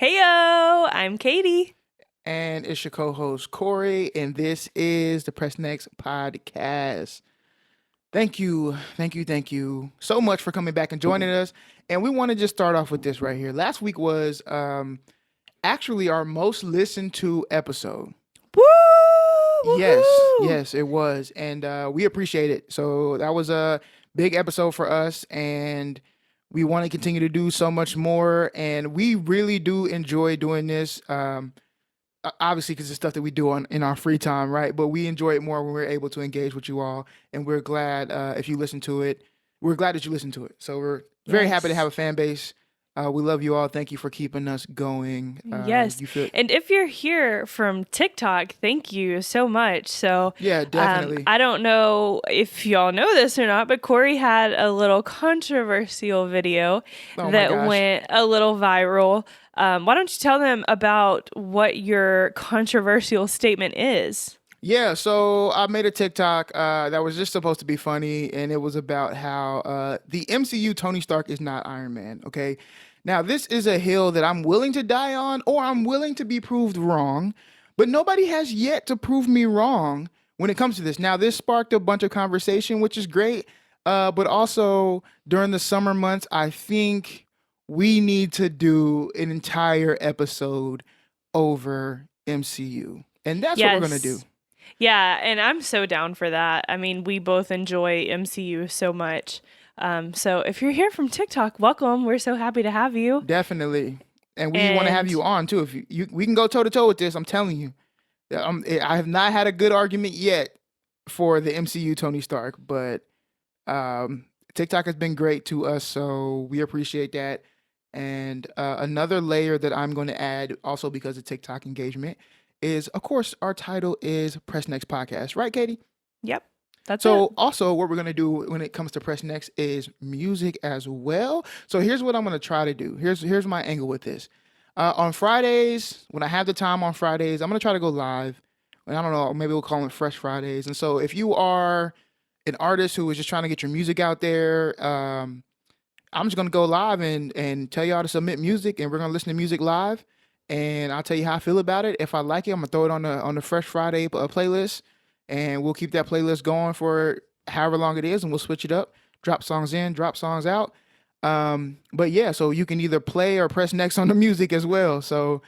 Heyo, I'm Katie. And it's your co-host Corey, and this is the Press Next podcast. Thank you so much for coming back and joining us. And we want to just start off with this right here. Last week was actually our most listened to episode. Woo! Yes, Woohoo! yes, it was, and we appreciate it. So that was a big episode for us, and we want to continue to do so much more. And we really do enjoy doing this. Obviously, because it's stuff that we do in our free time, right? But we enjoy it more when we're able to engage with you all, and we're glad if you listen to it. We're glad that you listen to it. So we're very happy to have Yes. a fan base. We love you all. Thank you for keeping us going. Yes. You feel, And if you're here from TikTok, thank you so much. So, yeah, definitely. I don't know if y'all know this or not, but Corey had a little controversial video Oh my that gosh. went a little viral. Why don't you tell them about what your controversial statement is? Yeah, so I made a TikTok that was just supposed to be funny, and it was about how the MCU Tony Stark is not Iron Man. Okay, now this is a hill that I'm willing to die on, or I'm willing to be proved wrong, but nobody has yet to prove me wrong when it comes to this. Now this sparked a bunch of conversation, which is great, but also during the summer months, I think we need to do an entire episode over MCU, and that's what we're gonna do. Yes. Yeah, and I'm so down for that. I mean, we both enjoy MCU so much. So if you're here from TikTok, welcome. We're so happy to have you. Definitely. And we want to have And you on too. If we can go toe to toe with this, I'm telling you. I have not had a good argument yet for the MCU Tony Stark, but TikTok has been great to us, so we appreciate that. And another layer that I'm going to add, also because of TikTok engagement, is of course our title is Press Next Podcast, right, Katie? yep, that's it. So also what we're going to do when it comes to Press Next is music as well. So here's what I'm going to try to do. Here's my angle with this. On Fridays, when I have the time on Fridays, I'm going to try to go live. And I don't know, maybe we'll call it Fresh Fridays. And so if you are an artist who is just trying to get your music out there, I'm just going to go live and tell y'all to submit music, and we're going to listen to music live. And I'll tell you how I feel about it. If I like it, I'm going to throw it on the Fresh Friday playlist, and we'll keep that playlist going for however long it is, and we'll switch it up, drop songs in, drop songs out. But yeah, so you can either play or press next on the music as well. So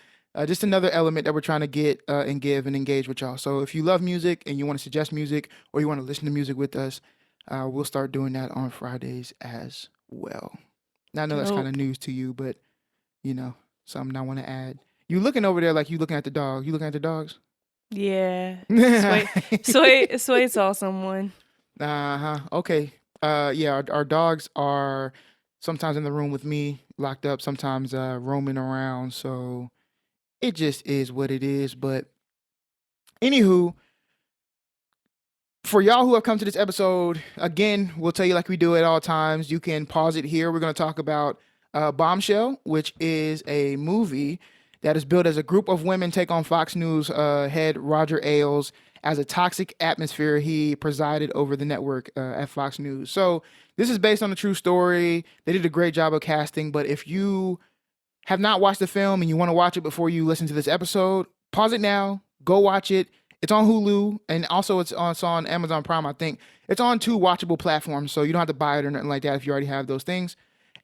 just another element that we're trying to get and give and engage with y'all. So if you love music and you want to suggest music or you want to listen to music with us, we'll start doing that on Fridays as well. Now I know that's kind of Dope. news to you, but something I want to add. You looking over there like you looking at the dog. You looking at the dogs? Yeah. Sway saw someone. Uh-huh. Okay. Yeah, our dogs are sometimes in the room with me, locked up, sometimes roaming around. So it just is what it is. But anywho, for y'all who have come to this episode, again, we'll tell you like we do at all times. You can pause it here. We're going to talk about Bombshell, which is a movie that is built as a group of women take on Fox News head Roger Ailes as a toxic atmosphere he presided over the network at Fox News. So this is based on a true story. They did a great job of casting, but if you have not watched the film and you want to watch it before you listen to this episode, pause it now, go watch it. It's on Hulu, and also it's on Amazon Prime, I think. It's on 2 watchable platforms, so you don't have to buy it or nothing like that if you already have those things.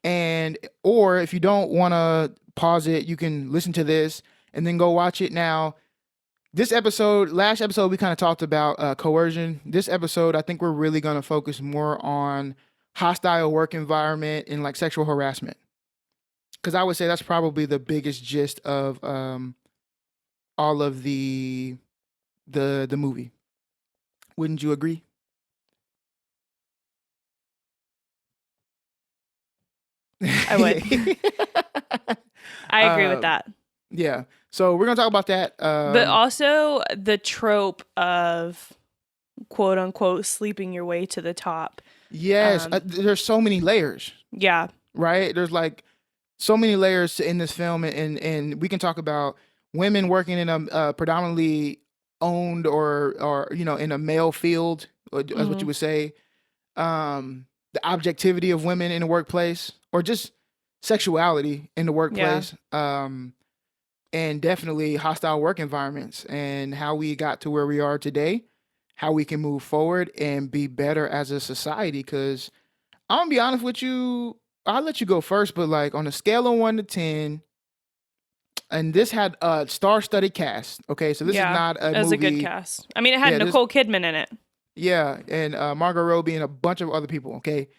And or if you don't want to pause it, you can listen to this and then go watch it. Now, last episode, we kind of talked about coercion. This episode, I think we're really going to focus more on hostile work environment and like sexual harassment. Because I would say that's probably the biggest gist of all of the movie. Wouldn't you agree? I would. I agree with Um, that. yeah. So we're gonna talk about that. But also the trope of quote unquote sleeping your way to the top. Yes, Um, there's so many layers, yeah. right? There's like so many layers in this film, and we can talk about women working in a predominantly owned or in a male field, as what hmm you would say. The objectivity of women in the workplace, or just sexuality in the Yeah. workplace. and definitely hostile work environments and how we got to where we are today, how we can move forward and be better as a society. Because I'm gonna be honest with you, I'll let you go first, but like on a scale of 1 to 10, and this had a star-studded cast. Okay, so this is Yeah, not a it was a good movie. cast. I mean, it had Yeah, this Nicole Kidman in it. yeah, and Margot Robbie and a bunch of other people. Okay,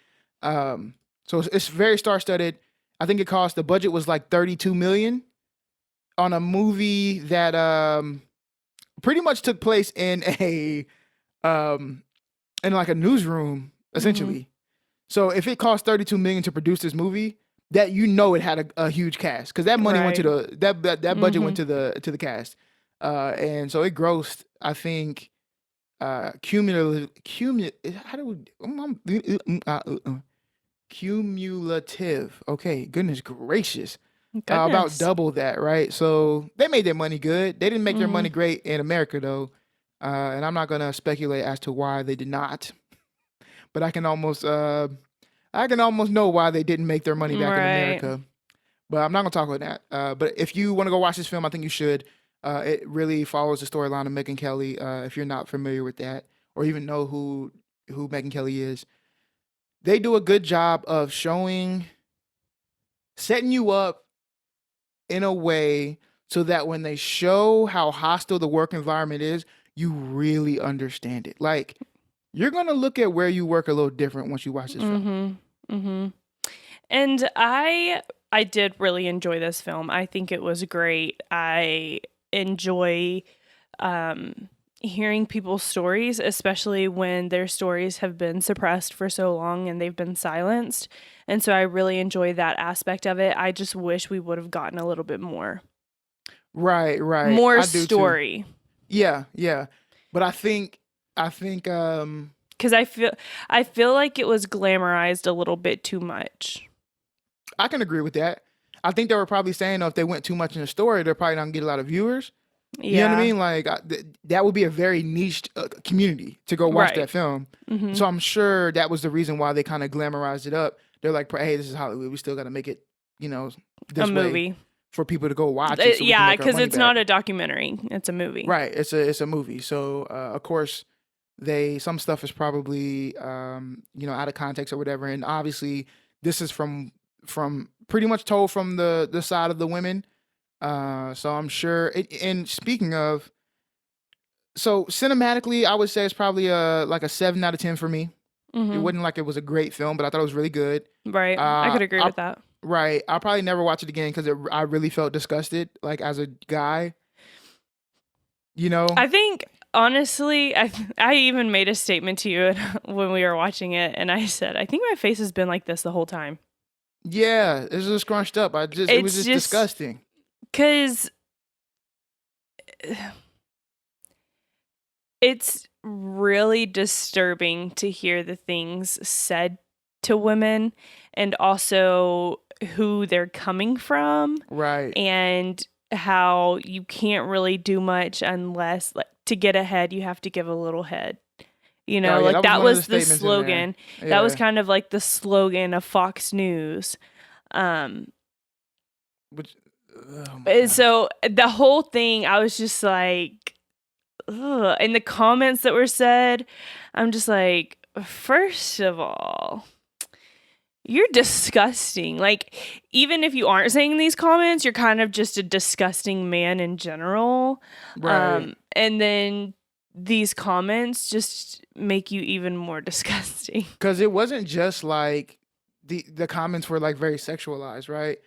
so it's very star-studded. I think it cost the budget was like 32 million on a movie that pretty much took place um in like a newsroom Hmm. essentially. So if it cost 32 million to produce this movie, that it had a huge cast because that money went to Right. that budget went Hmm. to the cast, and so it grossed, I think, cumulative. How do cumulative? Okay, goodness gracious, about Goodness. double that, right? So they made their money good. They didn't make their money Hmm. great in America though, and I'm not gonna speculate as to why they did not, but I can almost know why they didn't make their money back in Right. America. But I'm not gonna talk about that. But if you want to go watch this film, I think you should. It really follows the storyline of Megyn Kelly. If you're not familiar with that, or even know who Megyn Kelly is, they do a good job of setting you up in a way so that when they show how hostile the work environment is, you really understand it. Like you're gonna look at where you work a little different once you watch this film. Hmm. Hmm. And I did really enjoy this film. I think it was great. I enjoy um hearing people's stories, especially when their stories have been suppressed for so long and they've been silenced. And so I really enjoy that aspect of it. I just wish we would have gotten a little bit more. Right, right. More I do too. story. Yeah, yeah. But I think Cuz I feel like it was glamorized a little bit too much. I can agree with that. I think they were probably saying, if they went too much in the story, they're probably not gonna get a lot of viewers. You know what I Yeah. mean? Like that would be a very niche community to go watch Right. that film. Mhm. So I'm sure that was the reason why they kind of glamorized it up. They're like, hey, this is Hollywood. We still got to make it, you know, A this way movie. for people to go watch it, so we can Yeah, make our cuz money it's back. not a documentary. It's a movie. Right. It's a movie. So of course some stuff is probably out of context or whatever. And obviously this is from pretty much told from the side of the women. So I'm sure and speaking of, so cinematically I would say it's probably like a 7 out of 10 for me. It Mhm. wasn't like it was a great film, but I thought it was really good. Right. I Uh could agree I with that. Right. I'll probably never watch it again because I really felt disgusted, like as a guy, you know? I think honestly, I even made a statement to you when we were watching it, and I said, I think my face has been like this the whole time. Yeah, it was just scrunched up. It was It's just just disgusting. because it's really disturbing to hear the things said to women and also who they're coming from Right. and how you can't really do much unless like to get ahead you have to give a little head. You Oh know, yeah, like that was that one of the was the statements in there. slogan. That was Yeah. kind of like the slogan of Fox News. Um, Which, oh my and gosh. so the whole thing, I was just like, ugh. And the comments that were said, I'm just like, first of all, you're disgusting. Like, even if you aren't saying these comments, you're kind of just a disgusting man in general. Right. And then these comments just make you even more disgusting. Because it wasn't just like the comments were like very sexualized, right?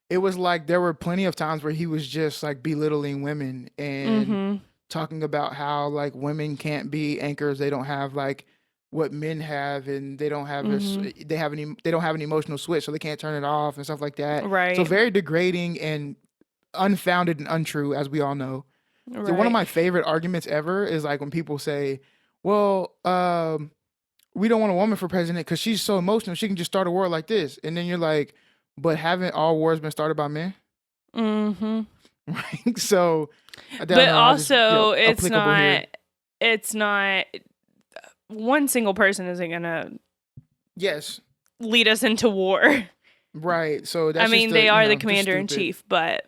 It was like there were plenty of times where he was just like belittling women and Mm-hmm. talking about how like women can't be anchors. They don't have like what men have, and they don't have this. Mm-hmm. They don't have an emotional switch, so they can't turn it off and stuff like that. So Right. very degrading and unfounded and untrue, as we all know. So one of Right. my favorite arguments ever is like when people say, "Well, we don't want a woman for president because she's so emotional. She can just start a war like this." And then you're like, "But haven't all wars been started by men?" Mm-hmm. Right? So I don't But know. I just also, applicable here. it's not, one single person isn't gonna Yes. lead us into war. Right. So I that's just mean, they are the just commander in stupid. chief, but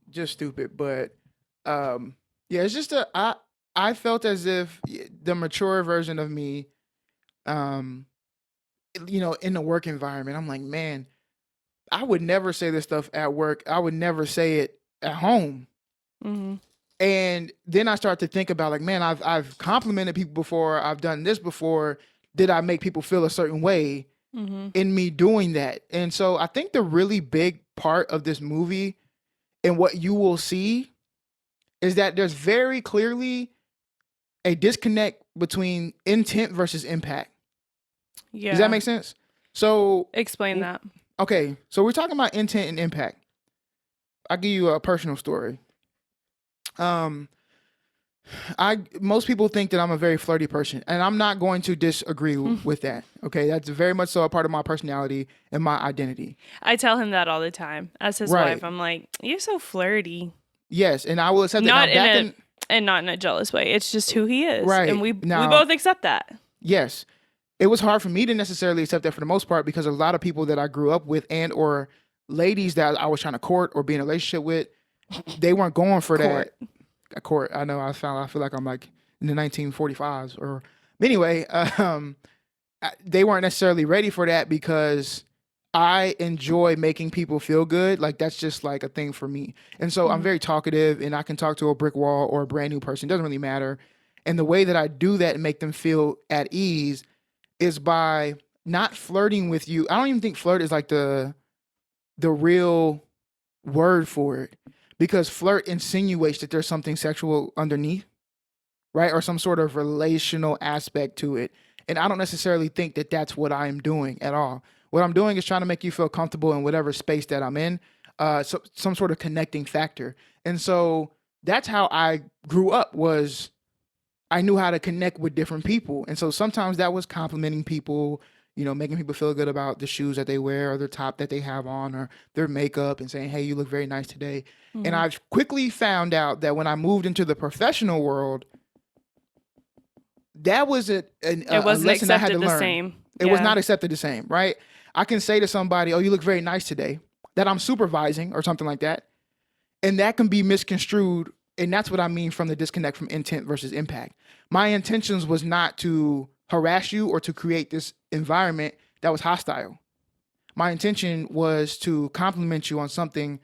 just stupid. But yeah, it's just I felt as if the mature version of me, um, in the work environment, I'm like, man, I would never say this stuff at work. I would never say it at home. Mm-hmm. And then I start to think about like, man, I've complimented people before. I've done this before. Did I make people feel a certain way Mm-hmm. in me doing that? And so I think the really big part of this movie and what you will see is that there's very clearly a disconnect between intent versus impact. Yeah. Does that make sense? So, Explain that. okay, so we're talking about intent and impact. I'll give you a personal story. Most people think that I'm a very flirty person, and I'm not going to disagree with that. Okay, that's very much so a part of my personality and my identity. I tell him that all the time. As his Right. wife, I'm like, you're so flirty. Yes, and I will accept that. Not Now, back in and not in a jealous way. It's just who he is. Right. And we Now- both accept that. yes, it was hard for me to necessarily accept that for the most part because a lot of people that I grew up with and or ladies that I was trying to court or be in a relationship with, they weren't going for Court. that. A court. I know. I feel like I'm like in the 1945s or anyway. They weren't necessarily ready for that because I enjoy making people feel good. Like that's just like a thing for me. And so I'm very talkative and I can talk to a brick wall or a brand new person. It doesn't really matter. And the way that I do that and make them feel at ease is by not flirting with you. I don't even think flirt is like the real word for it because flirt insinuates that there's something sexual underneath, right? Or some sort of relational aspect to it. And I don't necessarily think that that's what I am doing at all. What I'm doing is trying to make you feel comfortable in whatever space that I'm in, so some sort of connecting factor. And so that's how I grew up was I knew how to connect with different people. And so sometimes that was complimenting people, making people feel good about the shoes that they wear or the top that they have on or their makeup and saying, hey, you look very nice today. And I've quickly found out that when I moved into the professional world, that was a It wasn't lesson I had to accepted the learn. same. It was Yeah. not accepted the same, right? I can say to somebody, oh, you look very nice today, that I'm supervising or something like that. And that can be misconstrued. And that's what I mean from the disconnect from intent versus impact. My intentions was not to harass you or to create this environment that was hostile. My intention was to compliment you on something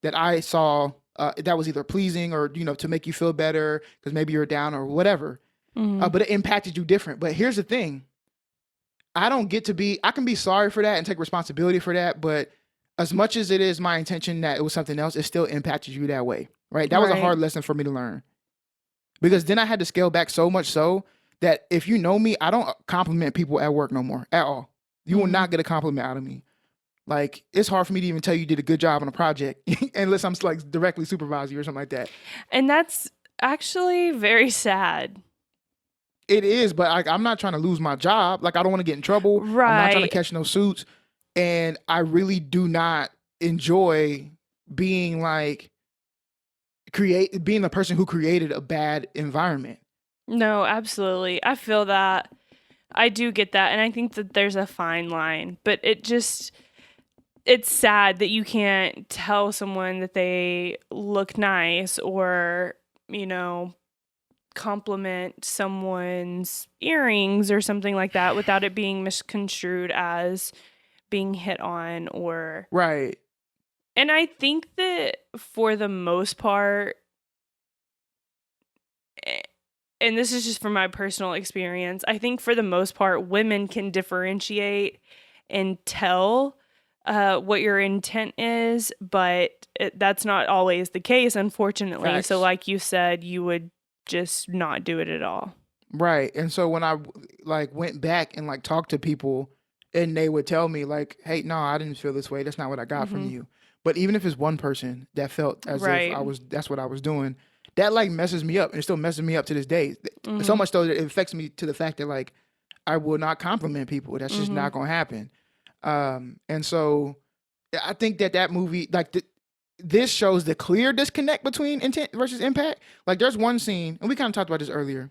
that I saw that was either pleasing or, to make you feel better because maybe you're down or whatever. But it impacted you different. But here's the thing. I can be sorry for that and take responsibility for that. But as much as it is my intention that it was something else, it still impacted you that way. Right. That was a Right. hard lesson for me to learn. Because then I had to scale back so much so that if you know me, I don't compliment people at work no more at all. You will not get a compliment out of me. Like, it's hard for me to even tell you did a good job on a project unless I'm like directly supervising you or something like that. And that's actually very sad. It is, but I'm not trying to lose my job. Like, I don't want to get in trouble. I'm not trying to Right. catch no suits. And I really do not enjoy being like being the person who created a bad environment. No, absolutely. I feel that. I do get that. And I think that there's a fine line. But it's sad that you can't tell someone that they look nice or, compliment someone's earrings or something like that without it being misconstrued as being hit on or. Right. And I think that for the most part, and this is just from my personal experience, I think for the most part, women can differentiate and tell what your intent is, but that's not always the case, unfortunately. Facts. So like you said, you would just not do it at all. Right. And so when I like went back and like talked to people and they would tell me like, hey, no, I didn't feel this way. That's not what I got from you. But even if it's one person that felt as Right. if that's what I was doing, that like messes me up and it still messes me up to this day. So much so that it affects me to the fact that like I will not compliment people. That's just not going to happen. And so I think that movie, like this shows the clear disconnect between intent versus impact. Like there's one scene, and we kind of talked about this earlier.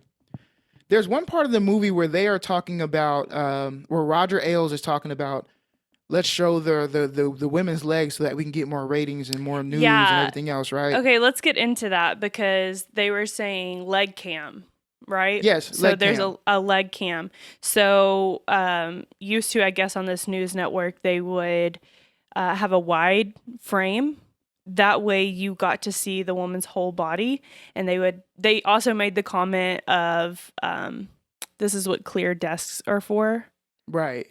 There's one part of the movie where they are talking about, where Roger Ailes is talking about let's show the women's legs so that we can get more ratings and more news and Yeah. everything else, right? Okay, let's get into that because they were saying leg cam, right? Yes, So leg there's cam. a leg cam. So used to, I guess, on this news network, they would have a wide frame. That way you got to see the woman's whole body. And they also made the comment of this is what clear desks are for. Right.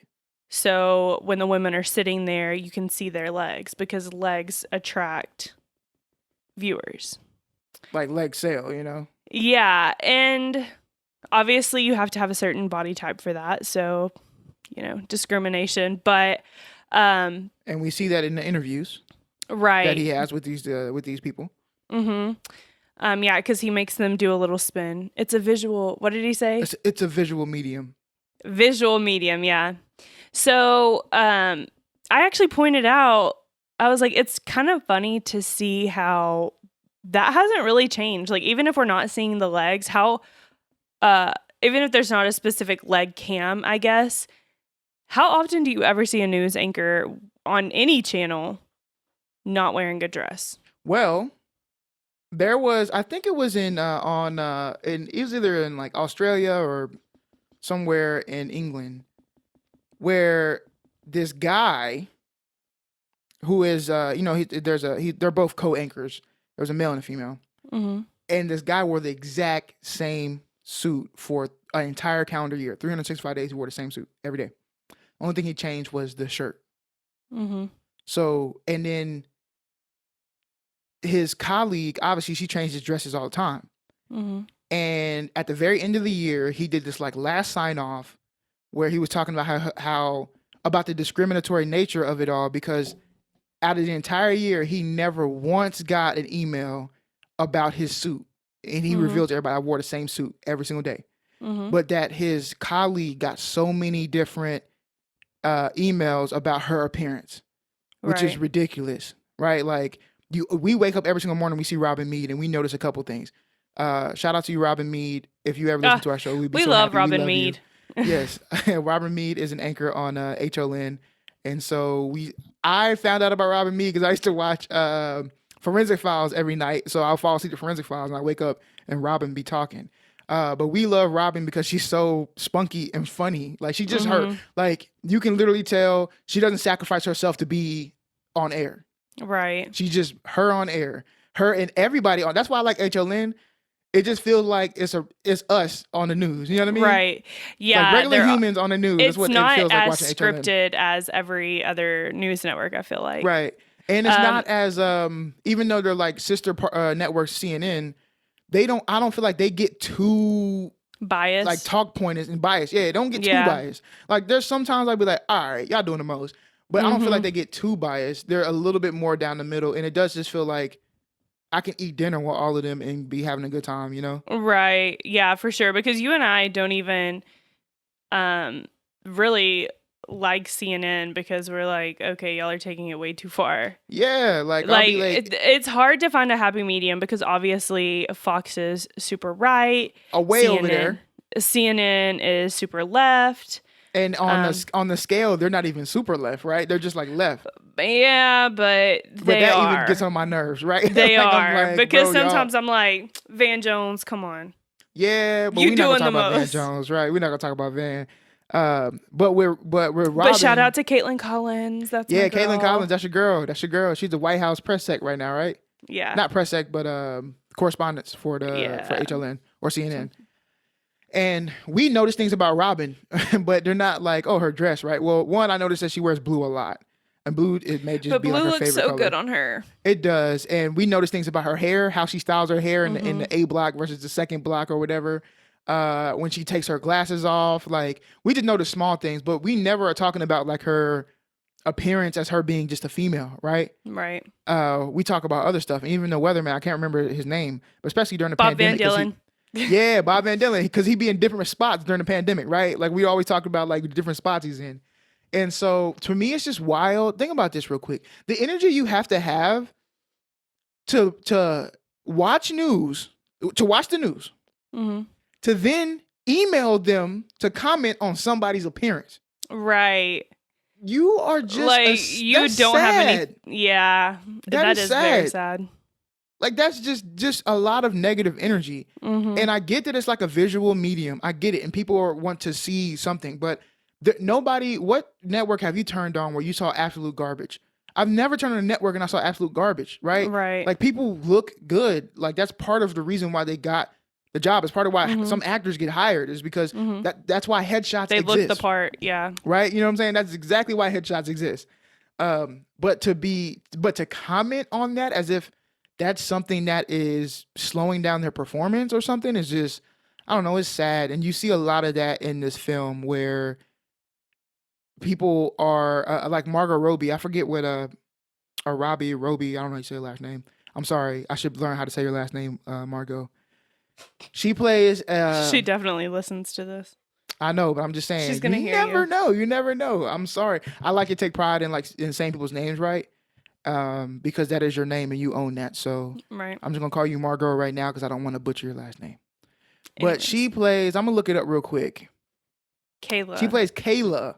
So when the women are sitting there, you can see their legs because legs attract viewers. Like leg sale, you know? Yeah, and obviously you have to have a certain body type for that. So, discrimination, but And we see that in the interviews right. that he has with these people. Yeah, because he makes them do a little spin. It's a visual. What did he say? It's a visual medium. Visual medium, yeah. So, I actually pointed out, I was like, it's kind of funny to see how that hasn't really changed. Like, even if we're not seeing the legs, how, even if there's not a specific leg cam, I guess, how often do you ever see a news anchor on any channel not wearing a dress? Well, there was, I think it was it was either in like Australia or somewhere in England, where this guy who is they're both co-anchors. There's a male and a female, and this guy wore the exact same suit for an entire calendar year, 365 days. He wore the same suit every day. Only thing he changed was the shirt. So, and then his colleague, obviously, she changes dresses all the time. And at the very end of the year, he did this like last sign off where he was talking about how about the discriminatory nature of it all, because out of the entire year, he never once got an email about his suit. And he revealed to everybody, I wore the same suit every single day. But that his colleague got so many different emails about her appearance, which is ridiculous, right? Like we wake up every single morning, we see Robin Meade, and we notice a couple things. Shout out to you, Robin Meade. If you ever listen to our show, we so love happy. Robin We love Meade. Yes, Robin Meade is an anchor on HON, and so I found out about Robin Meade because I used to watch Forensic Files every night. So I'll fall asleep to Forensic Files, and I wake up and Robin be talking. But we love Robin because she's so spunky and funny. Like she just her, like you can literally tell she doesn't sacrifice herself to be on air. Right. She's just her on air. Her and everybody on. That's why I like HLN. It just feels like it's us on the news. You know what I mean? Right. Yeah. Like regular humans on the news. It's Is what not it feels like as watching HLN. scripted as every other news network, I feel like. Right. And it's not as even though they're like sister networks, CNN, I don't feel like they get too biased, like talk pointers and biased. Yeah, don't get too biased. Like there's sometimes I'd be like, all right, y'all doing the most, but I don't feel like they get too biased. They're a little bit more down the middle, and it does just feel like I can eat dinner with all of them and be having a good time, you know? Right. Yeah, for sure. Because you and I don't even really like CNN because we're like, okay, y'all are taking it way too far. Yeah, like it's hard to find a happy medium because obviously Fox is super right, way over there. CNN is super left, and on the scale, they're not even super left, right? They're just like left. Yeah, but that even gets on my nerves, right? They like, are like, because bro, sometimes I'm like, Van Jones, come on. Yeah, but you we're not gonna talk about most. Van Jones, right? We're not gonna talk about Van. But we're Robin. But shout out to Caitlin Collins. That's my girl. Caitlin Collins. That's your girl. That's your girl. She's the White House press sec right now, right? Yeah. Not press sec, but correspondence for HLN or CNN. And we notice things about Robin, but they're not like, oh, her dress, right? Well, one, I noticed that she wears blue a lot. And blue, it may just be like her favorite color. But blue looks so good on her. It does. And we notice things about her hair, how she styles her hair in the A block versus the second block or whatever. When she takes her glasses off, like we just notice small things, but we never are talking about like her appearance as her being just a female, right? Right. We talk about other stuff. And even the weatherman, I can't remember his name, but especially during the pandemic. Bob Van Dylan. Yeah, Bob Van Dylan, because he'd be in different spots during the pandemic, right? Like we always talk about like the different spots he's in. And so to me, it's just wild. Think about this real quick. The energy you have to watch news, to watch the news, to then email them to comment on somebody's appearance. Right. You are just like you that's don't have any. sad. Yeah, That that is is very sad. sad. Like that's just a lot of negative energy. Mm-hmm. And I get that it's like a visual medium. I get it, and people want to see something, but nobody. What network have you turned on where you saw absolute garbage? I've never turned on a network and I saw absolute garbage. Right? Right. Like people look good. Like that's part of the reason why they got the job. It's part of why Mm-hmm. some actors get hired is because Mm-hmm. that's why headshots They exist. look the part. Yeah. Right? You know what I'm saying? That's exactly why headshots exist. But to comment on that as if that's something that is slowing down their performance or something is just, I don't know, it's sad. And you see a lot of that in this film where people are like Margot Robbie. I forget what or Robbie. I don't know how you say her last name. I'm sorry. I should learn how to say your last name, Margot. She plays. She definitely listens to this. I know, but I'm just saying. She's gonna you hear never you. know. You never know. I'm sorry. I like to take pride in saying people's names right, because that is your name and you own that. So Right. I'm just gonna call you Margot right now because I don't want to butcher your last name. But Anyways. she plays. I'm gonna look it up real quick. Kayla. She plays Kayla,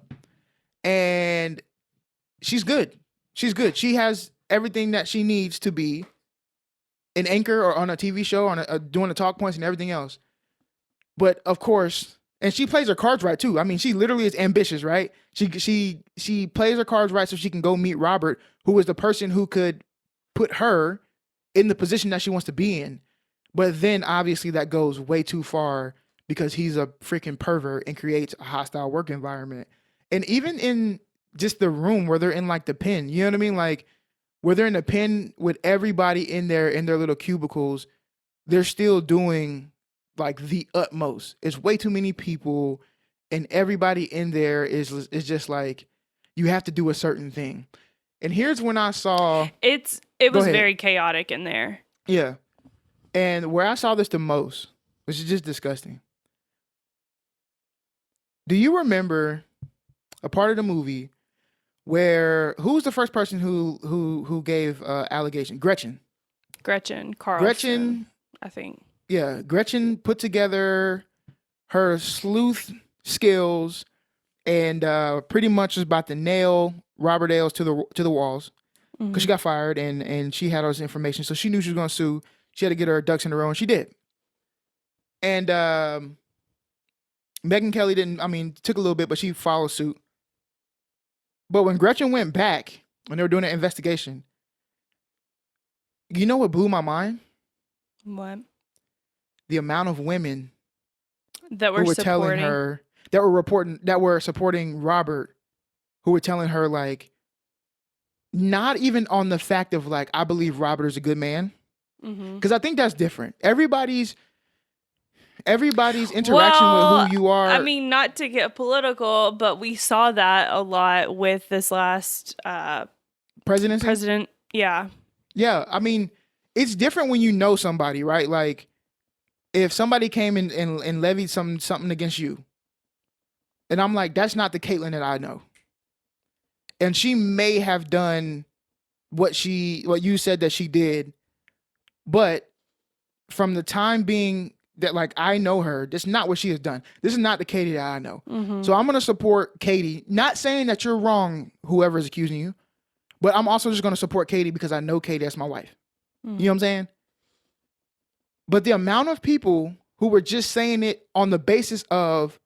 and she's good. She's good. She has everything that she needs to be an anchor or on a TV show, doing the talk points and everything else. But of course, and she plays her cards right too. I mean, she literally is ambitious, right? She plays her cards right so she can go meet Robert, who is the person who could put her in the position that she wants to be in. But then obviously that goes way too far because he's a freaking pervert and creates a hostile work environment. And even in just the room where they're in like the pen, you know what I mean? Like where they're in the pen with everybody in their little cubicles, they're still doing like the utmost. It's way too many people, and everybody in there is just like, you have to do a certain thing. And here's when I saw it Go was ahead. very chaotic in there. Yeah. And where I saw this the most, which is just disgusting. Do you remember a part of the movie where who's the first person who gave allegation? Gretchen. Carlson, Gretchen, I think. yeah, Gretchen put together her sleuth skills and pretty much was about to nail Robert Ailes to the walls because she got fired and she had all this information, so she knew she was gonna sue. She had to get her ducks in a row, and she did. And Megyn Kelly took a little bit, but she followed suit. But when Gretchen went back, when they were doing an investigation, you know what blew my mind? What? The amount of women That who were were telling supporting. her, that were supporting Robert, who were telling her like, not even on the fact of like, I believe Robert is a good man. Because I think that's different. Everybody's interaction with who you are. I mean, not to get political, but we saw that a lot with this last presidency. president. Yeah. Yeah, I mean, it's different when you know somebody, right? Like, if somebody came and levied something against you, and I'm like, that's not the Caitlyn that I know. And she may have done what you said that she did, but from the time being that like I know her, that's not what she has done. This is not the Katie that I know. So I'm gonna support Katie. Not saying that you're wrong, whoever is accusing you, but I'm also just gonna support Katie because I know Katie, that's my wife. You know what I'm saying? But the amount of people who were just saying it on the basis of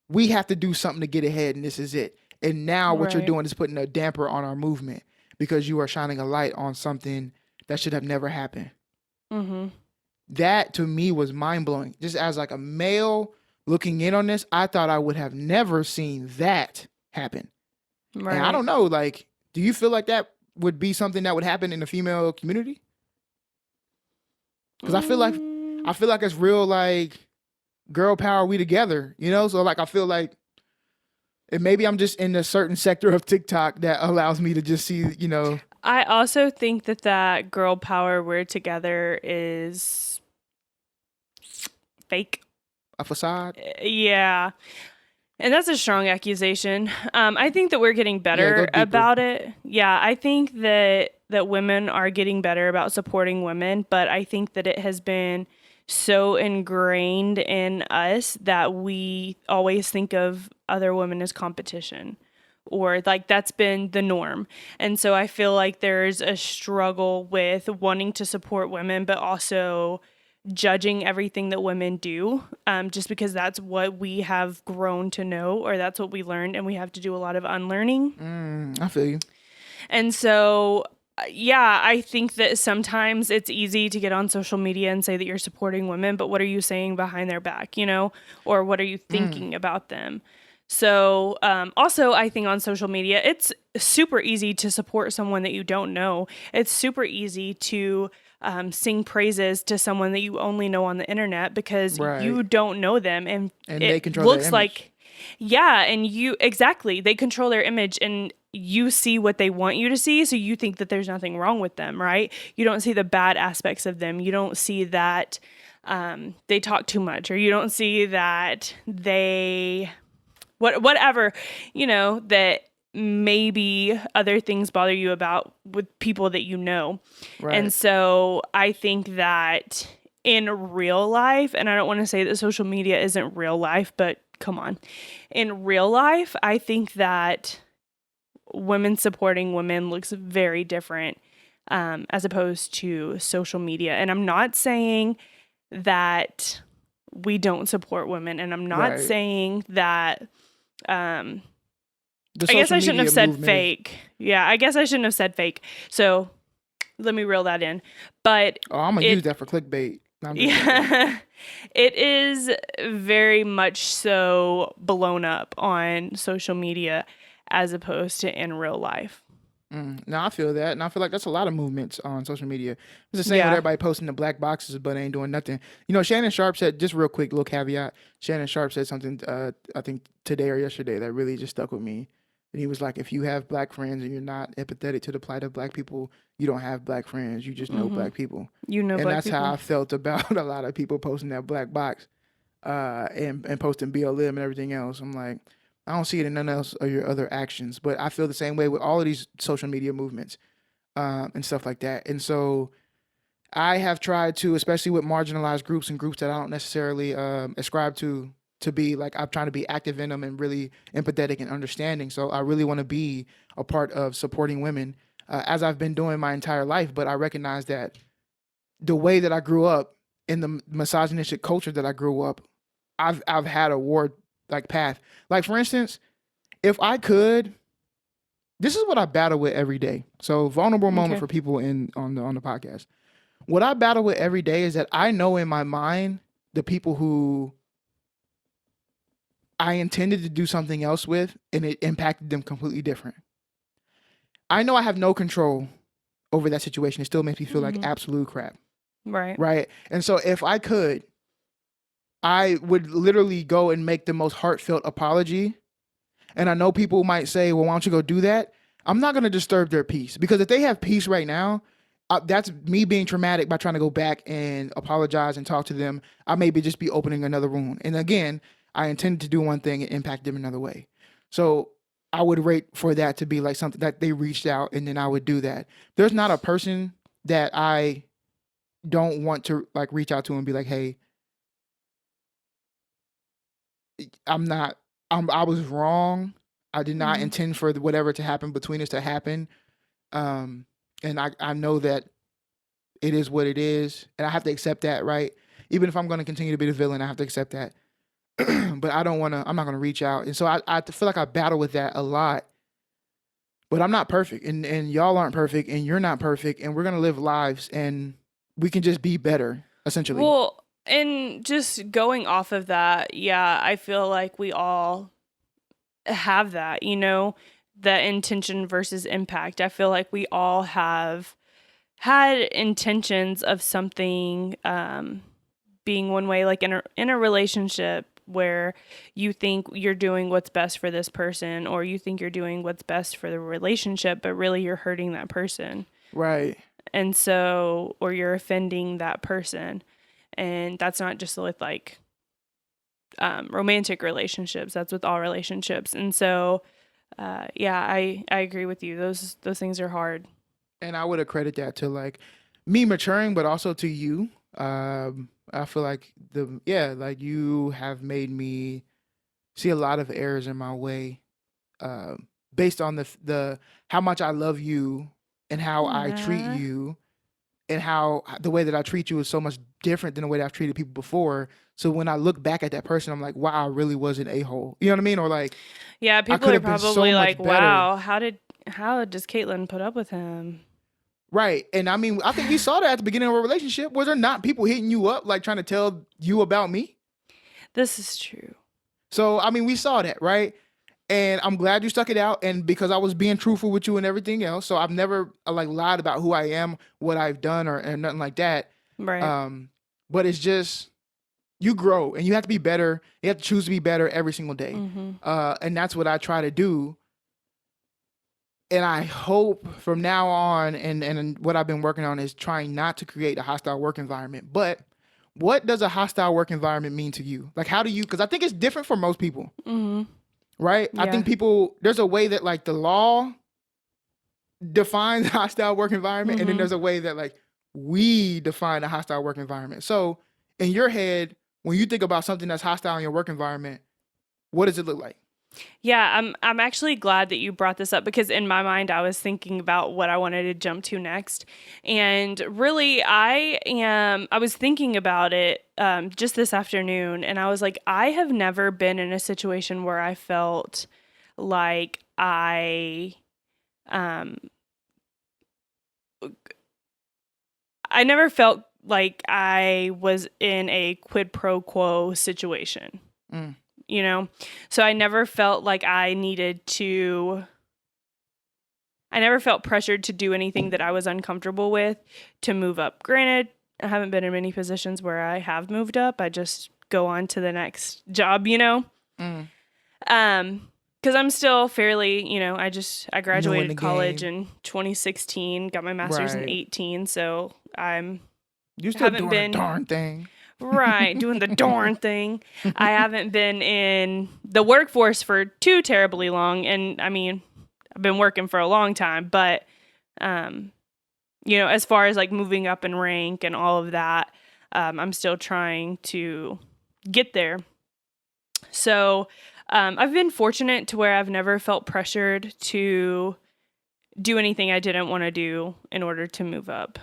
we have to do something to get ahead and this is it. And now what you're Right. doing is putting a damper on our movement because you are shining a light on something that should have never happened. That to me was mind blowing. Just as like a male looking in on this, I thought I would have never seen that happen. Right. And I don't know, like, do you feel like that would be something that would happen in the female community? Because I feel like it's real like girl power, we together, you know? So like I feel like, and maybe I'm just in a certain sector of TikTok that allows me to just see, you know. I also think that girl power, we're together is fake. A facade. Yeah. And that's a strong accusation. I think that we're getting go better deeper. about it. Yeah, I think that women are getting better about supporting women, but I think that it has been so ingrained in us that we always think of other women as competition, or like that's been the norm. And so I feel like there's a struggle with wanting to support women, but also judging everything that women do, just because that's what we have grown to know, or that's what we learned, and we have to do a lot of unlearning. I feel you. And so, yeah, I think that sometimes it's easy to get on social media and say that you're supporting women, but what are you saying behind their back, or what are you thinking about them? So, also, I think on social media, it's super easy to support someone that you don't know. It's super easy to sing praises to someone that you only know on the internet because Right. you don't know them. And And they it control their looks image. like, yeah, and exactly, they control their image and you see what they want you to see. So you think that there's nothing wrong with them, right? You don't see the bad aspects of them. You don't see that they talk too much, or you don't see that they whatever, that maybe other things bother you about with people that you know. Right. And so I think that in real life, and I don't want to say that social media isn't real life, but come on. In real life, I think that women supporting women looks very different as opposed to social media. And I'm not saying that we don't support women, and I'm not Right. saying that The I guess social I shouldn't have media said movement is. fake. Yeah, I guess I shouldn't have said fake. So let me reel that in. But Oh, I'm gonna use that for clickbait. No, I'm just joking. yeah, it is very much so blown up on social media as opposed to in real life. No, I feel that, and I feel like that's a lot of movements on social media. It's the same with Yeah. everybody posting the black boxes, but ain't doing nothing. Shannon Sharp said, just real quick, little caveat. Shannon Sharp said something, I think today or yesterday, that really just stuck with me. And he was like, if you have black friends and you're not empathetic to the plight of black people, you don't have black friends. You just know black people. You know And black that's how people. I felt about a lot of people posting that black box, and posting BLM and everything else. I'm like, I don't see it in none else of your other actions, but I feel the same way with all of these social media movements, and stuff like that. And so I have tried to, especially with marginalized groups and groups that I don't necessarily ascribe to be like, I'm trying to be active in them and really empathetic and understanding. So I really want to be a part of supporting women, as I've been doing my entire life. But I recognize that the way that I grew up in the misogynistic culture that I grew up, I've had a war like path. Like, for instance, if I could, this is what I battle with every day. So, vulnerable moment Okay. for people on the podcast. What I battle with every day is that I know in my mind the people who I intended to do something else with, and it impacted them completely different. I know I have no control over that situation. It still makes me feel like absolute crap. Right. Right. And so if I could, I would literally go and make the most heartfelt apology. And I know people might say, well, why don't you go do that? I'm not going to disturb their peace, because if they have peace right now, that's me being traumatic by trying to go back and apologize and talk to them. I maybe just be opening another wound. And again, I intended to do one thing and impact them another way. So I would rate for that to be like something that they reached out, and then I would do that. There's not a person that I don't want to like reach out to and be like, hey, I'm not, I was wrong. I did not intend for whatever to happen between us to happen. And I know that it is what it is, and I have to accept that, right? Even if I'm going to continue to be the villain, I have to accept that. But I'm not going to reach out. And so I feel like I battle with that a lot, but I'm not perfect, and y'all aren't perfect, and you're not perfect, and we're going to live lives, and we can just be better, essentially. Well, and just going off of that, yeah, I feel like we all have that, the intention versus impact. I feel like we all have had intentions of something being one way, like in a relationship where you think you're doing what's best for this person, or you think you're doing what's best for the relationship, but really you're hurting that person. Right. And so, or you're offending that person. And that's not just with like romantic relationships, that's with all relationships. And so, yeah, I agree with you. Those things are hard. And I would accredit that to like me maturing, but also to you. I feel like like you have made me see a lot of errors in my way, based on the how much I love you and how I treat Nah. you, and how the way that I treat you is so much different than the way that I've treated people before. So when I look back at that person, I'm like, wow, I really was an a-hole. You know what I mean? Or like, Yeah, I people could are have been so probably much like, better. "Wow, how does Caitlyn put up with him?" Right. And I mean, I think we saw that at the beginning of a relationship. Was there not people hitting you up, like trying to tell you about me? This is true. So, I mean, we saw that, right? And I'm glad you stuck it out. And because I was being truthful with you and everything else. So I've never like lied about who I am, what I've done, or and nothing like that. Right. Um, but it's just, you grow and you have to be better. You have to choose to be better every single day. Mm-hmm. And that's what I try to do. And I hope from now on, and what I've been working on is trying not to create a hostile work environment. But what does a hostile work environment mean to you? Like, how do you, because I think it's different for most people, Mm-hmm. right? I Yeah. think people, there's a way that like the law defines a hostile work environment. And then Mm-hmm. there's a way that like we define a hostile work environment. So in your head, when you think about something that's hostile in your work environment, what does it look like? Yeah, I'm actually glad that you brought this up because in my mind I was thinking about what I wanted to jump to next. And really I was thinking about it just this afternoon and I was like I have never been in a situation where I felt like um I never felt like I was in a quid pro quo situation. Mm. You know? So I never felt like I never felt pressured to do anything that I was uncomfortable with to move up. Granted, I haven't been in many positions where I have moved up. I just go on to the next job, you know? Mm. Because I'm still fairly, I New in graduated the college game. in 2016, got my master's in Right. 18, so You still haven't doing a been darn thing. right, doing the darn thing. I haven't been in the workforce for too terribly long. And I mean, I've been working for a long time, but, as far as like moving up in rank and all of that, I'm still trying to get there. So I've been fortunate to where I've never felt pressured to do anything I didn't want to do in order to move up.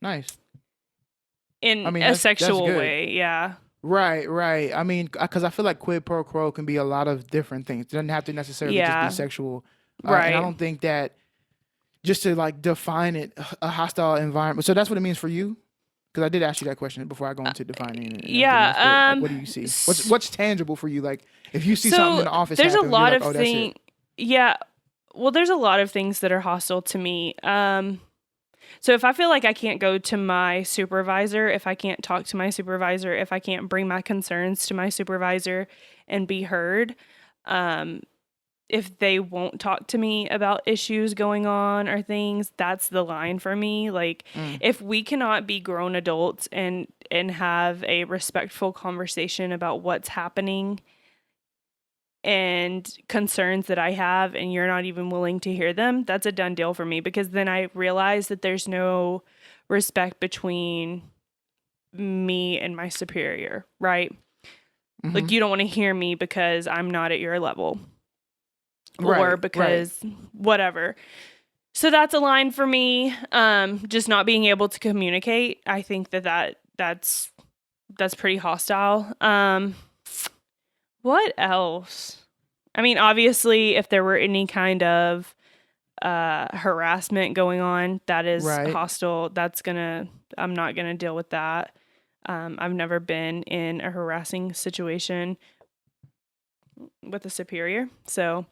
Nice. In I mean, a that's sexual good. way, yeah. Right, right. I mean, because I feel like quid pro quo can be a lot of different things. It doesn't have to necessarily just be Yeah, sexual. And I right. don't think that just to like define it, a hostile environment. So that's what it means for you? Because I did ask you that question before I go into defining it and everything else. But like, Yeah. what do you see? What's tangible for you? Like, if you see something So in the office there's a happen, you're lot like, of oh, that's it. yeah. Well, there's a lot of things that are hostile to me. So if I feel like I can't go to my supervisor, if I can't talk to my supervisor, if I can't bring my concerns to my supervisor and be heard, um, if they won't talk to me about issues going on or things, that's the line for me. Like Mm. if we cannot be grown adults and have a respectful conversation about what's happening and concerns that I have and you're not even willing to hear them, that's a done deal for me because then I realize that there's no respect between me and my superior, right? Mm-hmm. Like you don't want to hear me because I'm not at your level or Right, right. because whatever. So that's a line for me. Just not being able to communicate. I think that's pretty hostile. What else? I mean, obviously, if there were any kind of harassment going on, that is Right. hostile. I'm not gonna deal with that. I've never been in a harassing situation with a superior. So,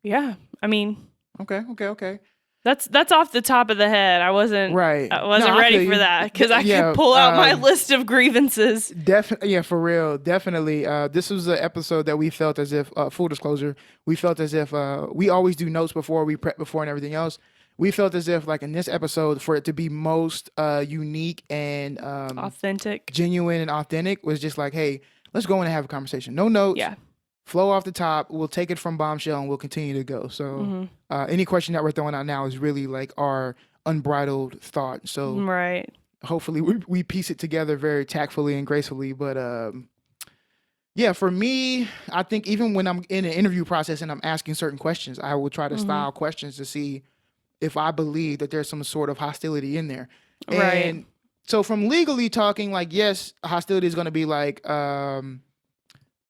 yeah, I mean, Okay. that's off the top of the head. I wasn't Right. I No, wasn't I ready feel for you. that because I could Yeah. pull out my list of grievances. Definitely, yeah, for real, definitely. This was an episode that we felt as if, full disclosure, we felt as if we always do notes before we prep before and everything else. We felt as if, like in this episode, for it to be most unique and Authentic. genuine and authentic, was just like, hey, let's go in and have a conversation. No notes, Yeah. flow off the top. We'll take it from Bombshell and we'll continue to go. So, any question that we're throwing out now is really like our unbridled thought. So, Right. hopefully we piece it together very tactfully and gracefully, but Yeah, for me, I think even when I'm in an interview process and I'm asking certain questions, I will try to Mm-hmm. style questions to see if I believe that there's some sort of hostility in there. Right. And so from legally talking, like, yes, hostility is going to be like,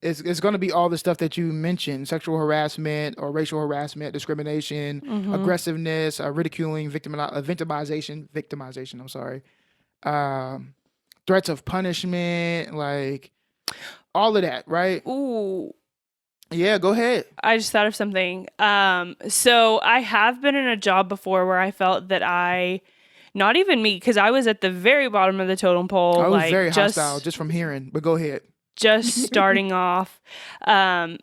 it's going to be all the stuff that you mentioned: sexual harassment or racial harassment, discrimination, Mm-hmm. aggressiveness, ridiculing, victimization. I'm sorry. Um, threats of punishment, like all of that, right? Ooh, Yeah, go ahead. I just thought of something. So I have been in a job before where I felt that not even me, because I was at the very bottom of the totem pole, I was like very hostile just just from hearing, but go ahead. just starting off. Um,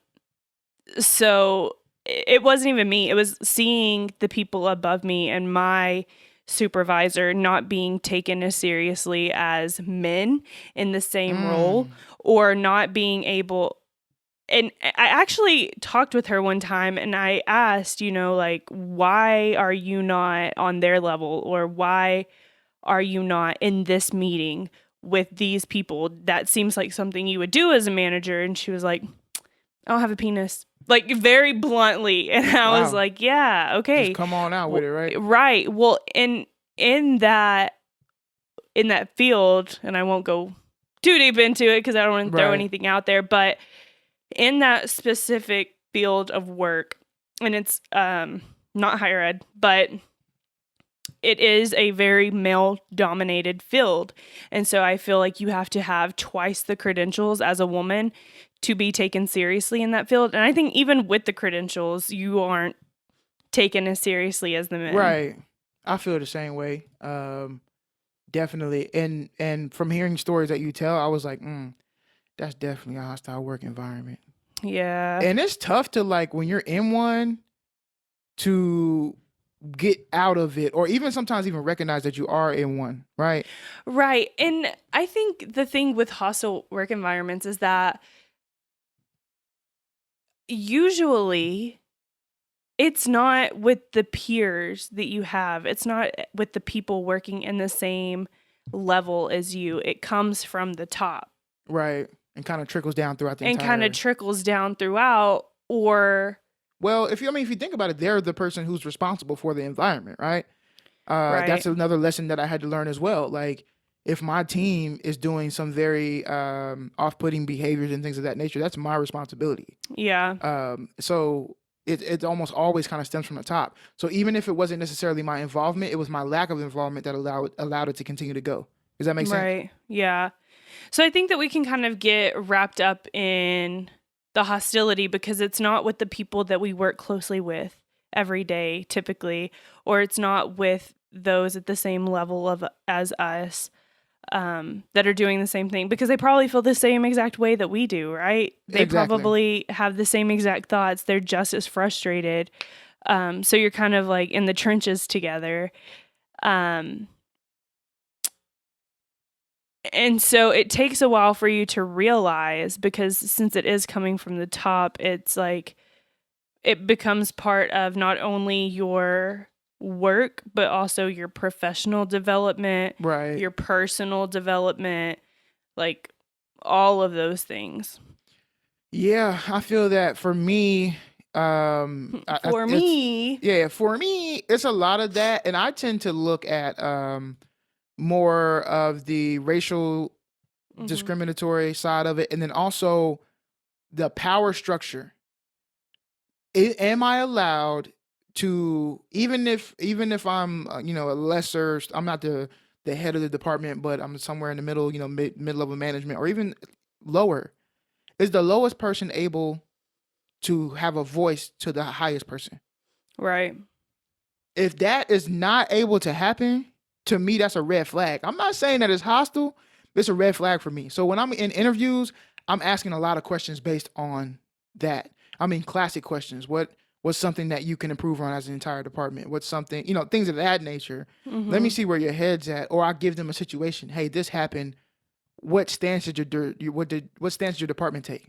so it wasn't even me. It was seeing the people above me and my supervisor not being taken as seriously as men in the same role, Mm, or not being able. And I actually talked with her one time and I asked, like, why are you not on their level, or why are you not in this meeting with these people? That seems like something you would do as a manager. And she was like, I don't have a penis. Like, very bluntly. And I was wow. like, yeah, Just okay. come on out with Well, it, right? right. Well, in that in that field, and I won't go too deep into it because I don't want to throw Right. anything out there, but in that specific field of work, and it's not higher ed, but it is a very male dominated field. And so I feel like you have to have twice the credentials as a woman to be taken seriously in that field. And I think even with the credentials, you aren't taken as seriously as the men. Right. I feel the same way. Definitely. And from hearing stories that you tell, I was like, that's definitely a hostile work environment. Yeah. And it's tough to, like, when you're in one, to get out of it, or even sometimes even recognize that you are in one, right? Right. And I think the thing with hostile work environments is that usually it's not with the peers that you have. It's not with the people working in the same level as you. It comes from the top Right. And kind of trickles down throughout the and kind of entire. trickles down throughout, or Well, if you think about it, they're the person who's responsible for the environment, right? That's right. another lesson that I had to learn as well. Like, if my team is doing some very off-putting behaviors and things of that nature, that's my responsibility. Yeah. So it almost always kind of stems from the top. So even if it wasn't necessarily my involvement, it was my lack of involvement that allowed it to continue to go. Does that make sense? Right. Yeah. So I think that we can kind of get wrapped up in the hostility because it's not with the people that we work closely with every day typically, or it's not with those at the same level of as us, that are doing the same thing, because they probably feel the same exact way that we do, right? They Exactly. probably have the same exact thoughts. They're just as frustrated. So you're kind of like in the trenches together. Um, And so it takes a while for you to realize, because since it is coming from the top, it's like it becomes part of not only your work, but also your professional development, Right. your personal development, like all of those things. Yeah, I feel that for me, For it's me, yeah, for me, it's a lot of that, and I tend to look at more of the racial mhm, discriminatory side of it, and then also the power structure. Am I allowed to, even if I'm a lesser, I'm not the head of the department, but I'm somewhere in the middle, mid level management, or even lower, is the lowest person able to have a voice to the highest person? right, If that is not able to happen, to me, that's a red flag. I'm not saying that it's hostile, but it's a red flag for me. So when I'm in interviews, I'm asking a lot of questions based on that. I mean, classic questions. What's something that you can improve on as an entire department? What's something, things of that nature. Let me hmm see where your head's at, or I give them a situation. Hey, this happened. What stance what stance did your department take?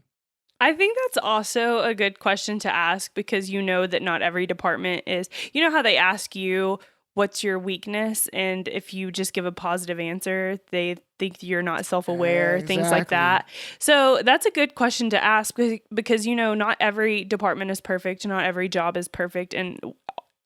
I think that's also a good question to ask, because you know that not every department is, how they ask you what's your weakness, and if you just give a positive answer, they think you're not self-aware, things like Exactly. that. So that's a good question to ask, because not every department is perfect, not every job is perfect, and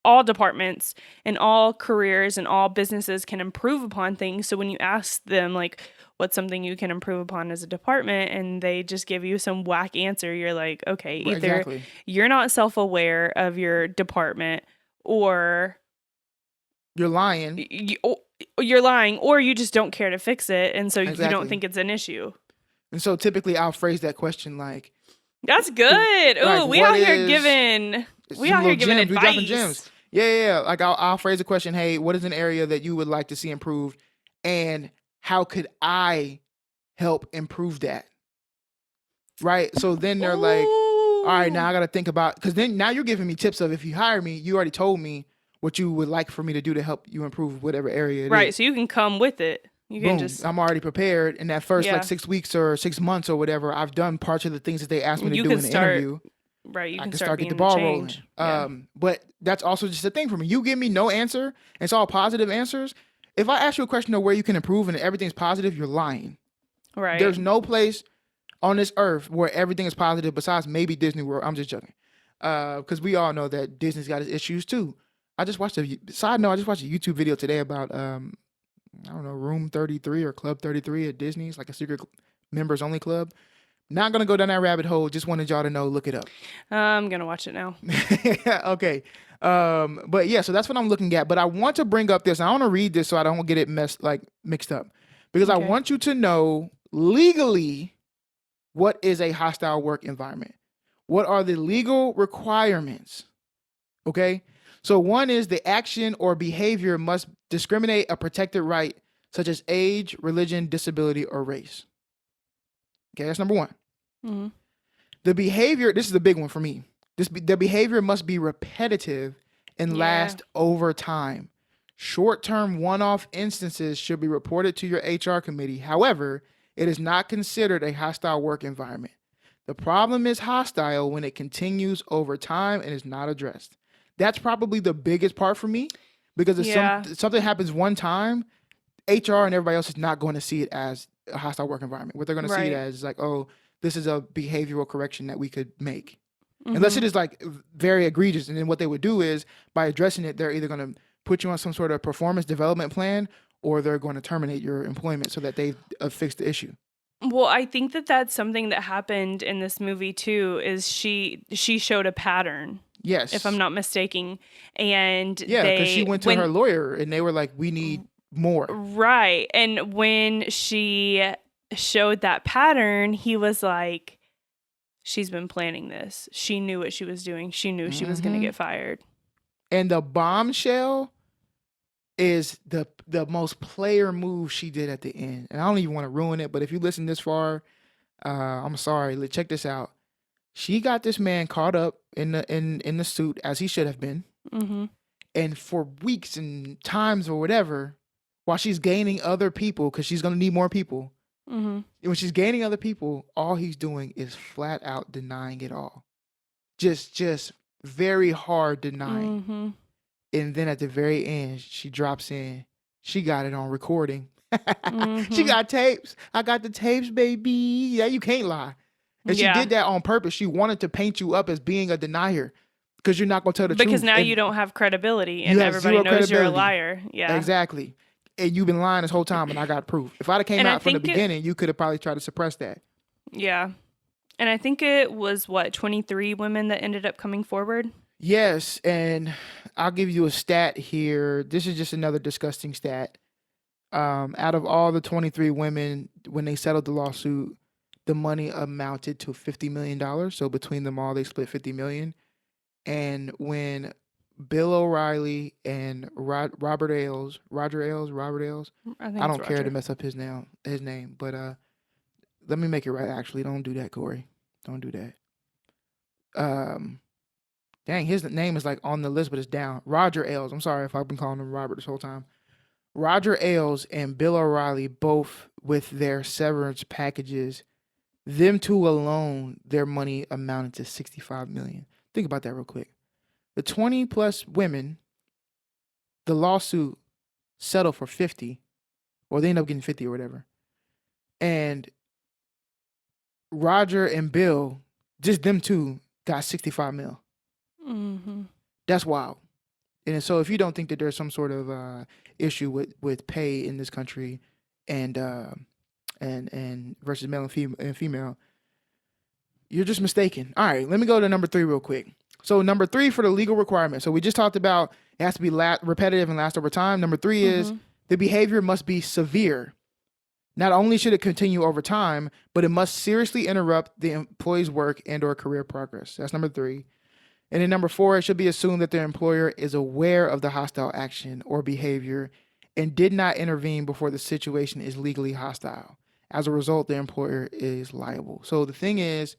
all departments and all careers and all businesses can improve upon things. So when you ask them, like, what's something you can improve upon as a department, and they just give you some whack answer, you're like, okay, Right, either exactly. you're not self-aware of your department, or You're lying. you're lying, or you just don't care to fix it, and so you don't Exactly. think it's an issue. And so typically I'll phrase that question like, That's good. like Ooh, we what out here is giving we some out here little giving gems? We dropping gems. advice. Yeah. Like I'll phrase a question. Hey, what is an area that you would like to see improved, and how could I help improve that? Right. So then they're like, all right, now I got to think about, because then now you're giving me tips of, if you hire me, you already told me what you would like for me to do to help you improve whatever area it Right, is. so you can come with it. You can Boom, just I'm already prepared. In that first like yeah. 6 weeks or 6 months or whatever, I've done parts of the things that they asked me to You do can in the start interview. right. You I can can start start get the being the ball change. rolling. But that's also just a thing for me. You give me no answer, and it's all positive answers. If I ask you a question of where you can improve and everything's positive, you're lying. Right. There's no place on this earth where everything is positive besides maybe Disney World. I'm just joking. Because we all know that Disney's got its issues too. I just watched a YouTube video today about I don't know, Room 33 or Club 33 at Disney's, like a secret members only club. Not gonna go down that rabbit hole. Just wanted y'all to know. Look it up. I'm gonna watch it now. Okay. But yeah, so that's what I'm looking at. But I want to bring up this. I want to read this so I don't get it mixed up, because I Okay. want you to know legally what is a hostile work environment. What are the legal requirements? Okay. So one is the action or behavior must discriminate a protected right, such as age, religion, disability, or race. Okay, that's number one. Mm-hmm. The behavior, this is the big one for me. The behavior must be repetitive and last over time. Short-term one-off instances should be reported to your HR committee. However, it is not considered a hostile work environment. The problem is hostile when it continues over time and is not addressed. That's probably the biggest part for me, because if something happens one time, HR and everybody else is not going to see it as a hostile work environment. What they're going to see it as is like, oh, this is a behavioral correction that we could make. Unless it is like very egregious. And then what they would do is, by addressing it, they're either going to put you on some sort of performance development plan, or they're going to terminate your employment so that they've fixed the issue. Well, I think that that's something that happened in this movie too, is she showed a pattern. Yes. If I'm not mistaken. And yeah, because she went to her lawyer and they were like, we need more. Right. And when she showed that pattern, he was like, she's been planning this. She knew what she was doing. She knew she was going to get fired. And the bombshell is the most player move she did at the end. And I don't even want to ruin it, but if you listen this far, I'm sorry. Check this out. She got this man caught up in the suit, as he should have been. Mm-hmm. And for weeks and times or whatever, while she's gaining other people, because she's going to need more people. Mm-hmm. When she's gaining other people, all he's doing is flat out denying it all. Just very hard denying. Mm-hmm. And then at the very end, she drops in. She got it on recording. She got tapes. I got the tapes, baby. Yeah, you can't lie. And she did that on purpose. She wanted to paint you up as being a denier, because you're not going to tell the truth. Because now you don't have credibility, and everybody knows you're a liar. Yeah. Exactly. And you've been lying this whole time, and I got proof. If I'd have came out from the beginning, you could have probably tried to suppress that. Yeah. And I think it was, 23 women that ended up coming forward? Yes, and I'll give you a stat here. This is just another disgusting stat. Out of all the 23 women, when they settled the lawsuit, the money amounted to $50 million. So between them all, they split $50 million. And when Bill O'Reilly and Roger Ailes, I don't care to mess up his name, but let me make it right. Actually, don't do that, Corey. Don't do that. Dang, his name is like on the list, but it's down. Roger Ailes. I'm sorry if I've been calling him Robert this whole time. Roger Ailes and Bill O'Reilly, both with their severance packages, them two alone, their money amounted to $65 million. Think about that real quick. The 20 plus women the lawsuit settled for 50, or they end up getting 50 or whatever. And Roger and Bill, just them two, got 65 mil. Mm-hmm. That's wild. And so if you don't think that there's some sort of issue with pay in this country and versus male and female, you're just mistaken. All right, let me go to number 3 real quick. So number 3 for the legal requirement. So we just talked about it has to be repetitive and last over time. Number 3 is the behavior must be severe. Not only should it continue over time, but it must seriously interrupt the employee's work and or career progress. That's number 3. And then number 4, it should be assumed that the employer is aware of the hostile action or behavior and did not intervene before the situation is legally hostile. As a result, the employer is liable. So the thing is,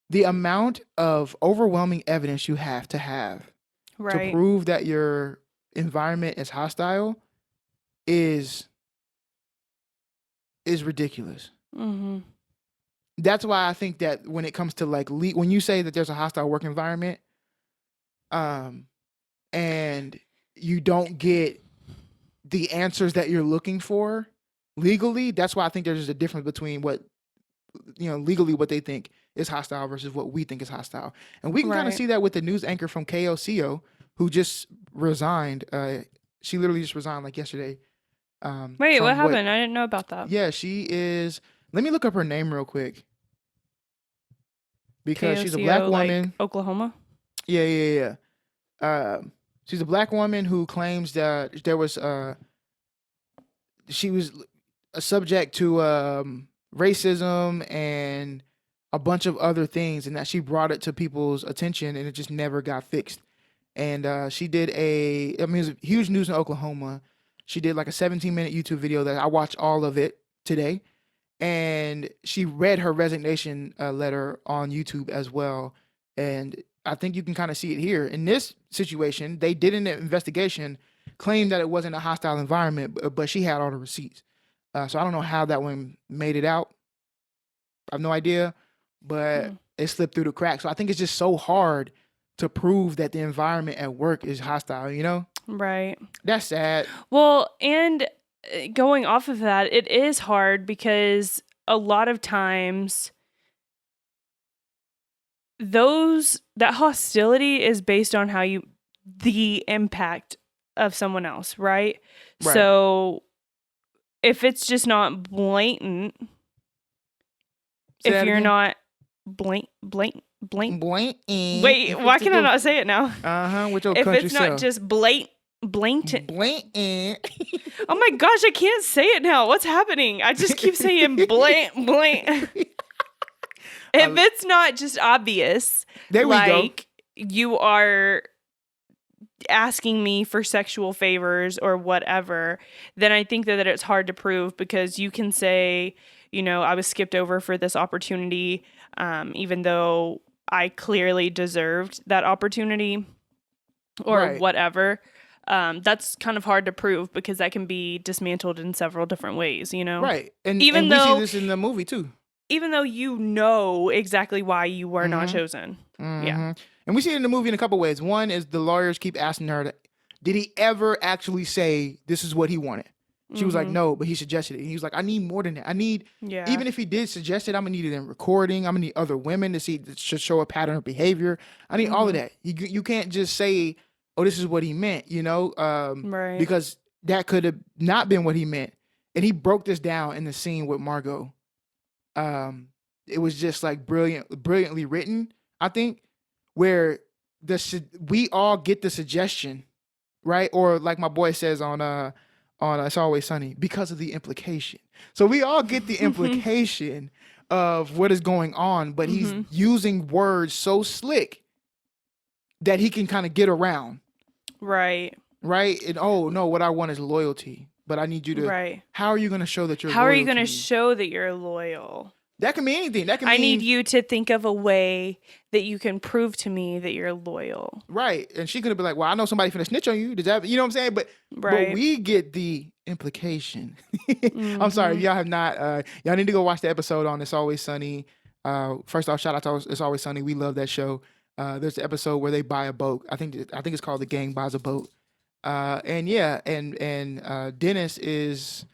the amount of overwhelming evidence you have to prove that your environment is hostile is ridiculous. Mm-hmm. That's why I think that when it comes to like when you say that there's a hostile work environment, and you don't get the answers that you're looking for legally, that's why I think there's a difference between what, legally what they think is hostile versus what we think is hostile. And we can kind of see that with the news anchor from KOCO who just resigned. She literally just resigned like yesterday. Wait, what happened? I didn't know about that. Yeah, she is. Let me look up her name real quick. Because KOCO, she's a black woman. Like Oklahoma? Yeah. She's a black woman who claims that there was she was subject to racism and a bunch of other things, and that she brought it to people's attention and it just never got fixed. And she did it was huge news in Oklahoma. She did like a 17-minute YouTube video that I watched all of it today. And she read her resignation letter on YouTube as well. And I think you can kind of see it here. In this situation, they did an investigation, claimed that it wasn't a hostile environment, but she had all the receipts. So I don't know how that one made it out. I have no idea, but it slipped through the cracks. So I think it's just so hard to prove that the environment at work is hostile, Right. That's sad. Well, and going off of that, it is hard because a lot of times that hostility is based on the impact of someone else, right? So if it's just not blatant, if you're not blatant. Wait, why can I not say it now? With your if country it's not self. just blatant. Oh my gosh, I can't say it now. What's happening? I just keep saying blank. If it's not just obvious, there we go. You are asking me for sexual favors or whatever, then I think that it's hard to prove, because you can say, I was skipped over for this opportunity, even though I clearly deserved that opportunity or whatever. That's kind of hard to prove because that can be dismantled in several different ways, Right. And we see this in the movie too. Even though you know exactly why you were not chosen. Mm-hmm. Yeah. And we see it in the movie in a couple ways. One is the lawyers keep asking her, did he ever actually say this is what he wanted? She was like, no, but he suggested it. And he was like, I need more than that. I need, even if he did suggest it, I'm going to need it in recording. I'm going to need other women to show a pattern of behavior. I need all of that. You can't just say, oh, this is what he meant, right. Because that could have not been what he meant. And he broke this down in the scene with Margot. It was just like brilliantly written, I think, where we all get the suggestion, right? Or like my boy says on It's Always Sunny, because of the implication. So we all get the implication of what is going on, but he's using words so slick that he can kind of get around. Right. Right? And oh no, what I want is loyalty. But I need you to how are you going to show that you're loyal? How are you going to show that you're loyal? That can mean anything. I need you to think of a way that you can prove to me that you're loyal. Right. And she could have been like, well, I know somebody finna snitch on you. Does that, you know what I'm saying? But we get the implication. I'm sorry. If y'all have not, y'all need to go watch the episode on It's Always Sunny. First off, shout out to It's Always Sunny. We love that show. There's the episode where they buy a boat. I think it's called The Gang Buys a Boat. And yeah, and Dennis is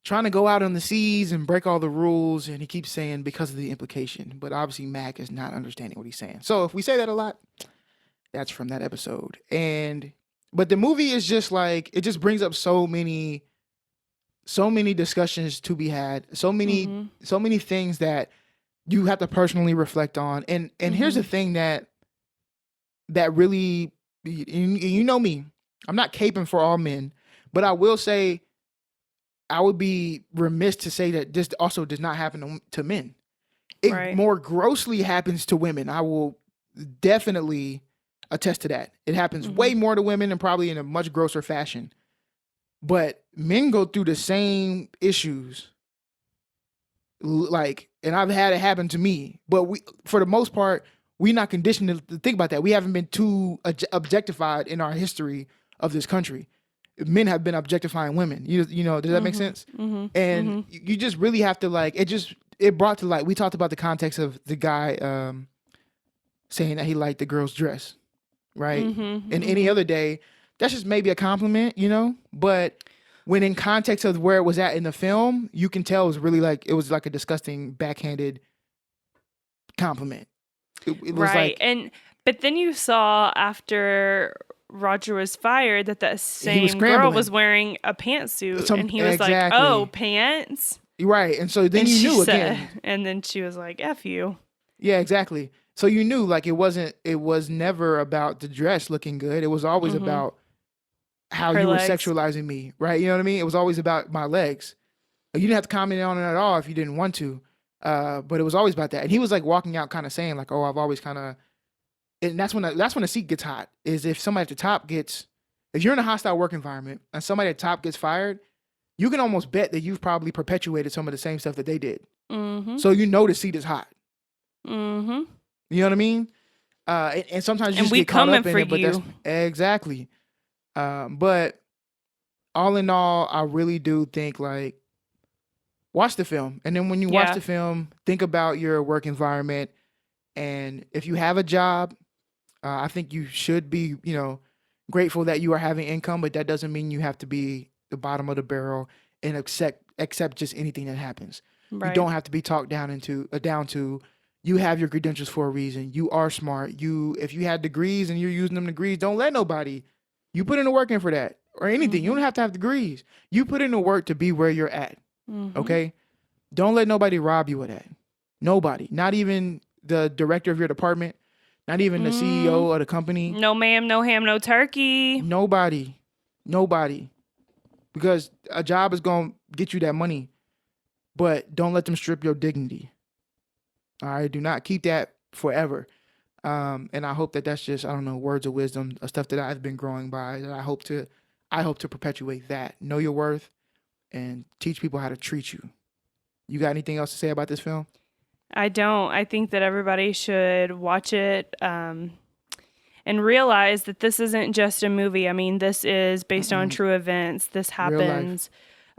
trying to go out on the seas and break all the rules, and he keeps saying because of the implication. But obviously, Mac is not understanding what he's saying. So if we say that a lot, that's from that episode. And but the movie is just like it just brings up so many discussions to be had, so many things that you have to personally reflect on. And here's the thing that really, you know me, I'm not caping for all men, but I will say I would be remiss to say that this also does not happen to men. It Right. more grossly happens to women. I will definitely attest to that. It happens way more to women and probably in a much grosser fashion. But men go through the same issues. Like, and I've had it happen to me. But we, for the most part, we're not conditioned to think about that. We haven't been too objectified in our history of this country. Men have been objectifying women. You know, does that make sense? And you just really have to like it brought to light. We talked about the context of the guy saying that he liked the girl's dress, right? And any other day, that's just maybe a compliment, you know? But when in context of where it was at in the film, you can tell it was like a disgusting backhanded compliment. It was Right. like But then you saw after Roger was fired that was same girl scrambling. was wearing a pantsuit, and he was like, Exactly. "Oh, pants." Right. And so then And you she knew said, again. and then she was like, "F you." Yeah, exactly. So you knew like it was never about the dress looking good. It was always about how Her you were legs. sexualizing me, right? You know what I mean? It was always about my legs. You didn't have to comment on it at all if you didn't want to. But it was always about that. And he was like walking out kind of saying like, "Oh, I've always kind of," and that's when the seat gets hot, is if somebody at the top gets, if you're in a hostile work environment and somebody at the top gets fired, you can almost bet that you've probably perpetuated some of the same stuff that they did. So you know the seat is hot. You know what I mean? And sometimes you And just we get caught coming up in for it. But that's you. exactly. But all in all, I really do think like watch the film, and then when you watch Yeah. the film, think about your work environment, and if you have a job, I think you should be, grateful that you are having income, but that doesn't mean you have to be the bottom of the barrel and accept just anything that happens. You Right. don't have to be talked down to. You have your credentials for a reason. You are smart. If you had degrees and you're using them degrees, don't let nobody. You put in the work in for that or anything. You don't have to have degrees. You put in the work to be where you're at. Okay. Don't let nobody rob you of that. Nobody. Not even the director of your department. Not even the CEO of the company. No ma'am, no ham, no turkey. Nobody. Because a job is going to get you that money, but don't let them strip your dignity. All right. Do not keep that forever. And I hope that's just, I don't know, words of wisdom, stuff that I've been growing by, that I hope to perpetuate that. Know your worth and teach people how to treat you. You got anything else to say about this film? I don't. I think that everybody should watch it and realize that this isn't just a movie. I mean, this is based on true events. This happens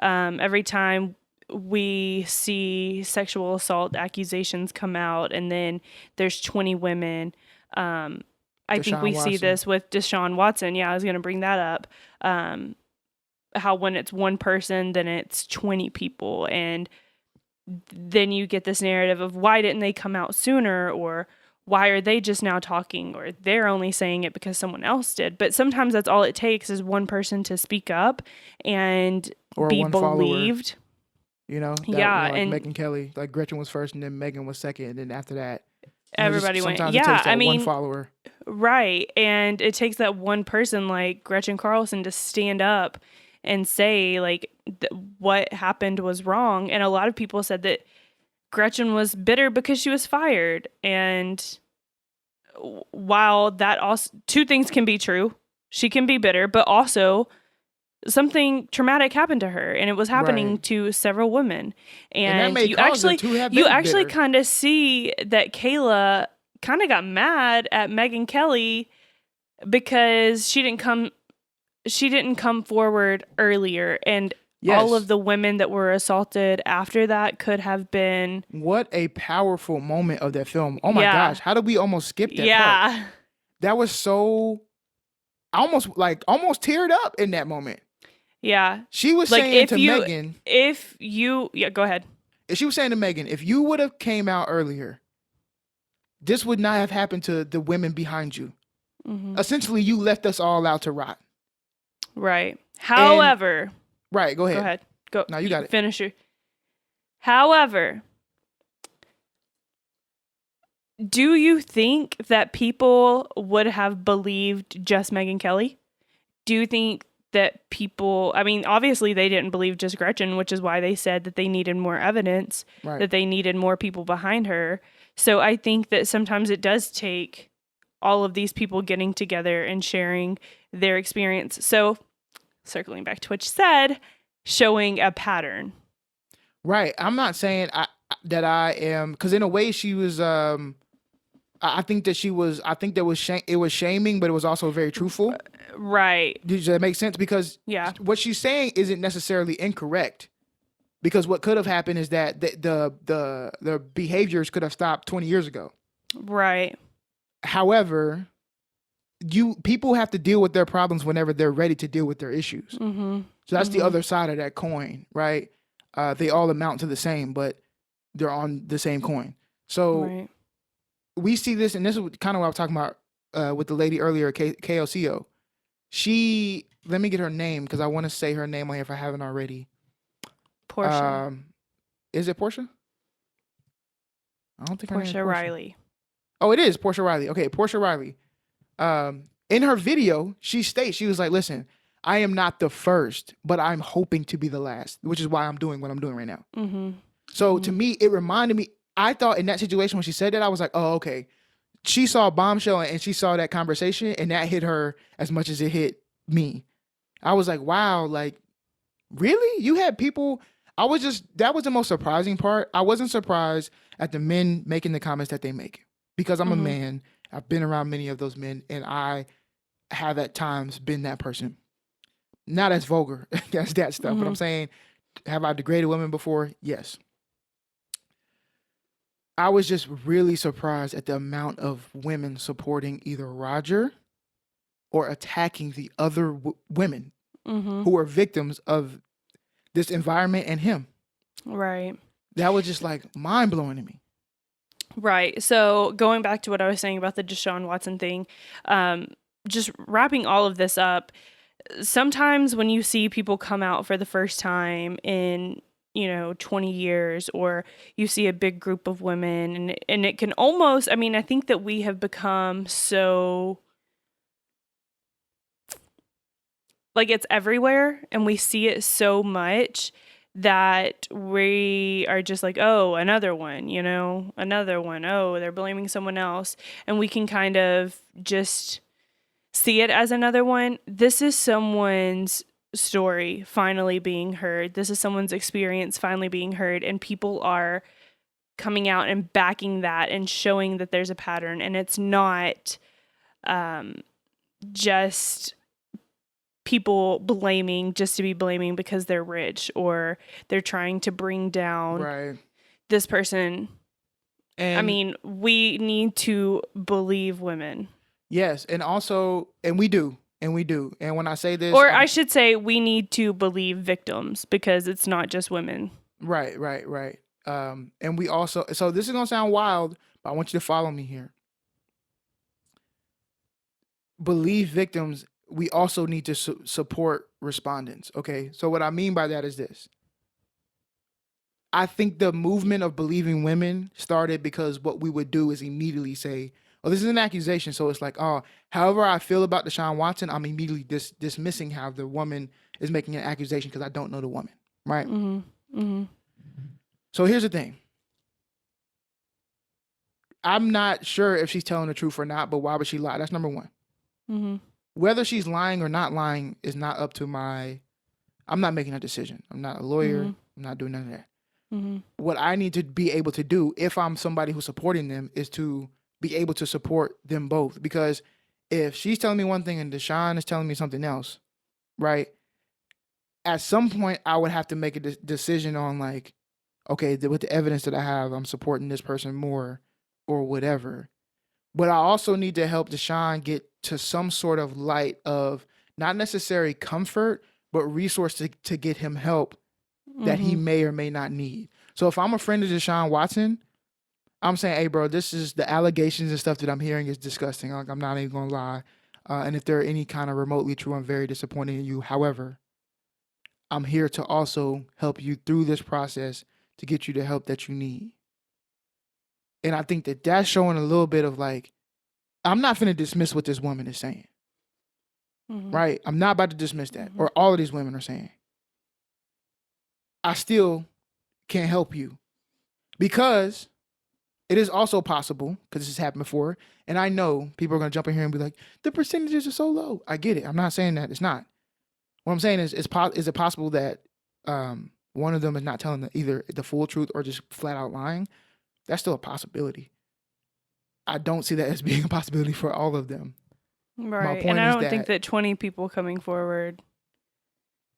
every time we see sexual assault accusations come out, and then there's 20 women. I think we see this with Deshaun Watson. Yeah, I was going to bring that up. How when it's one person, then it's 20 people. And then you get this narrative of why didn't they come out sooner, or why are they just now talking, or they're only saying it because someone else did. But sometimes that's all it takes is one person to speak up and Or be one follower. believed. Like and Megan Kelly, like Gretchen was first and then Megan was second, and then after that everybody went, sometimes yeah, it takes that I mean, one follower. Right. And it takes that one person like Gretchen Carlson to stand up and say like what happened was wrong. And a lot of people said that Gretchen was bitter because she was fired. And while that also, two things can be true. She can be bitter, but also something traumatic happened to her, and it was happening to several women. And that may you cause her actually to have you been actually bitter. kind of see that Kayla kind of got mad at Megyn Kelly because she didn't come forward earlier, and all Yes. of the women that were assaulted after that could have been. What a powerful moment of that film. Oh my Yeah. gosh, how did we almost skip that part? Yeah. That was so almost teared up in that moment. Yeah. She was Like saying to Megan, yeah, go ahead. she was saying to Megan, if you would have came out earlier, this would not have happened to the women behind you. Mm-hmm. Essentially, you left us all out to rot. Right. However, right, go ahead. Go ahead. Go. No, you got it. Finish your. However, do you think that people would have believed just Megyn Kelly? Do you think that people, I mean, obviously they didn't believe just Gretchen, which is why they said that they needed more evidence, Right. that they needed more people behind her. So I think that sometimes it does take all of these people getting together and sharing their experience. So circling back to what you said, showing a pattern. Right. I'm not saying that I am, because in a way she was, I think that she was, I think there was it was shaming, but it was also very truthful. Right. Does that make sense? Because Yeah. what she's saying isn't necessarily incorrect. Because what could have happened is that the behaviors could have stopped 20 years ago. Right. However, people have to deal with their problems whenever they're ready to deal with their issues. Mm-hmm. So that's the other side of that coin, right? They all amount to the same, but they're on the same coin. So we see this, and this is kind of what I was talking about with the lady earlier, KOCO. Let me get her name because I want to say her name on here if I haven't already. Portia. Is it Portia? I don't think Portia Riley. Oh, it is Portia Riley. Okay, Portia Riley. In her video, she states, she was like, listen, I am not the first, but I'm hoping to be the last, which is why I'm doing what I'm doing right now. Mm-hmm. So to me, it reminded me, I thought in that situation when she said that, I was like, oh, okay. She saw Bombshell and she saw that conversation and that hit her as much as it hit me. I was like, wow, like, really? You had people, that was the most surprising part. I wasn't surprised at the men making the comments that they make because I'm a man. I've been around many of those men and I have at times been that person. Not as vulgar as that stuff, but I'm saying, have I degraded women before? Yes. I was just really surprised at the amount of women supporting either Roger or attacking the other women who were victims of this environment and him. Right. That was just like mind blowing to me. Right. So going back to what I was saying about the Deshaun Watson thing, just wrapping all of this up, sometimes when you see people come out for the first time in 20 years, or you see a big group of women and it can almost, I mean, I think that we have become so, like, it's everywhere and we see it so much that we are just like, oh, another one, another one. Oh, they're blaming someone else. And we can kind of just see it as another one. This is someone's story finally being heard. This is someone's experience finally being heard, and people are coming out and backing that and showing that there's a pattern, and it's not just people blaming just to be blaming because they're rich or they're trying to bring down this person. And I mean, we need to believe women. Yes, and also, and we do. And when I say this, or I should say, we need to believe victims because it's not just women. Right. And we also, so this is gonna sound wild, but I want you to follow me here. Believe victims. We also need to support respondents. Okay, so what I mean by that is this. I think the movement of believing women started because what we would do is immediately say, oh, this is an accusation. So it's like, oh, however I feel about Deshaun Watson, I'm immediately dismissing how the woman is making an accusation because I don't know the woman, right? So here's the thing. I'm not sure if she's telling the truth or not, but why would she lie? That's number one. Whether she's lying or not lying is not up to I'm not making a decision. I'm not a lawyer. I'm not doing none of that. What I need to be able to do if I'm somebody who's supporting them is to be able to support them both. Because if she's telling me one thing and Deshaun is telling me something else, right? At some point, I would have to make a decision on like, okay, with the evidence that I have, I'm supporting this person more or whatever. But I also need to help Deshaun get to some sort of light of not necessary comfort, but resource to get him help that he may or may not need. So if I'm a friend of Deshaun Watson, I'm saying, hey, bro, this is the allegations and stuff that I'm hearing is disgusting. Like, I'm not even going to lie. And if they're any kind of remotely true, I'm very disappointed in you. However, I'm here to also help you through this process to get you the help that you need. And I think that that's showing a little bit of like, I'm not finna dismiss what this woman is saying. Right? I'm not about to dismiss that. Or all of these women are saying. I still can't help you. Because it is also possible, because this has happened before, and I know people are going to jump in here and be like, the percentages are so low. I get it. I'm not saying that. It's not. What I'm saying is it possible that one of them is not telling either the full truth or just flat out lying? That's still a possibility. I don't see that as being a possibility for all of them. Right. And I don't think that 20 people coming forward.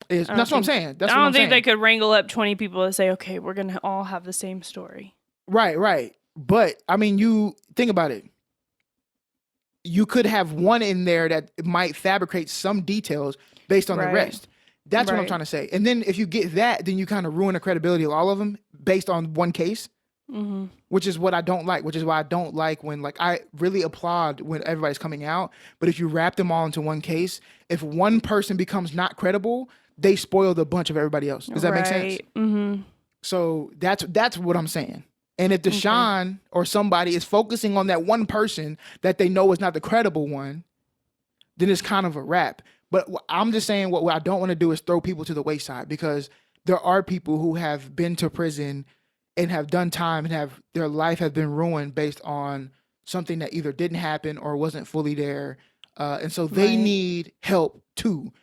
That's what I'm saying. I don't think they could wrangle up 20 people to say, okay, we're going to all have the same story. Right. But, I mean, you think about it. You could have one in there that might fabricate some details based on the rest. That's what I'm trying to say. And then if you get that, then you kind of ruin the credibility of all of them based on one case, which is what I don't like, which is why I don't like when, like, I really applaud when everybody's coming out. But if you wrap them all into one case, if one person becomes not credible, they spoil the bunch of everybody else. Does that make sense? So that's what I'm saying. And if Deshaun or somebody is focusing on that one person that they know is not the credible one, then it's kind of a wrap. But I'm just saying what I don't want to do is throw people to the wayside, because there are people who have been to prison and have done time and have their life has been ruined based on something that either didn't happen or wasn't fully there. And so they need help too.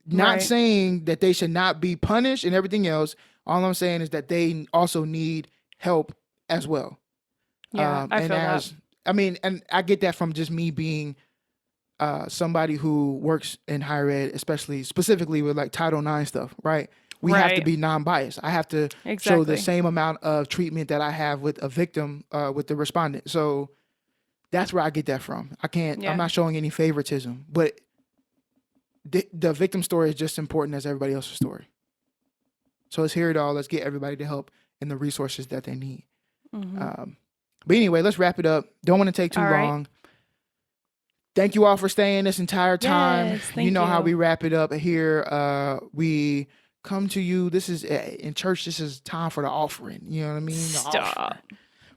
Not saying that they should not be punished and everything else. All I'm saying is that they also need help as well. Yeah, I feel that. I mean, and I get that from just me being somebody who works in higher ed, specifically with like Title IX stuff, right? We have to be non-biased. I have to show the same amount of treatment that I have with a victim, with the respondent. So that's where I get that from. I'm not showing any favoritism, but the victim story is just as important as everybody else's story. So let's hear it all. Let's get everybody the help and the resources that they need. But anyway, let's wrap it up. Don't want to take too long. Thank you all for staying this entire time. Yes, you know how we wrap it up here. We come to you. This is in church. This is time for the offering. You know what I mean? Stop.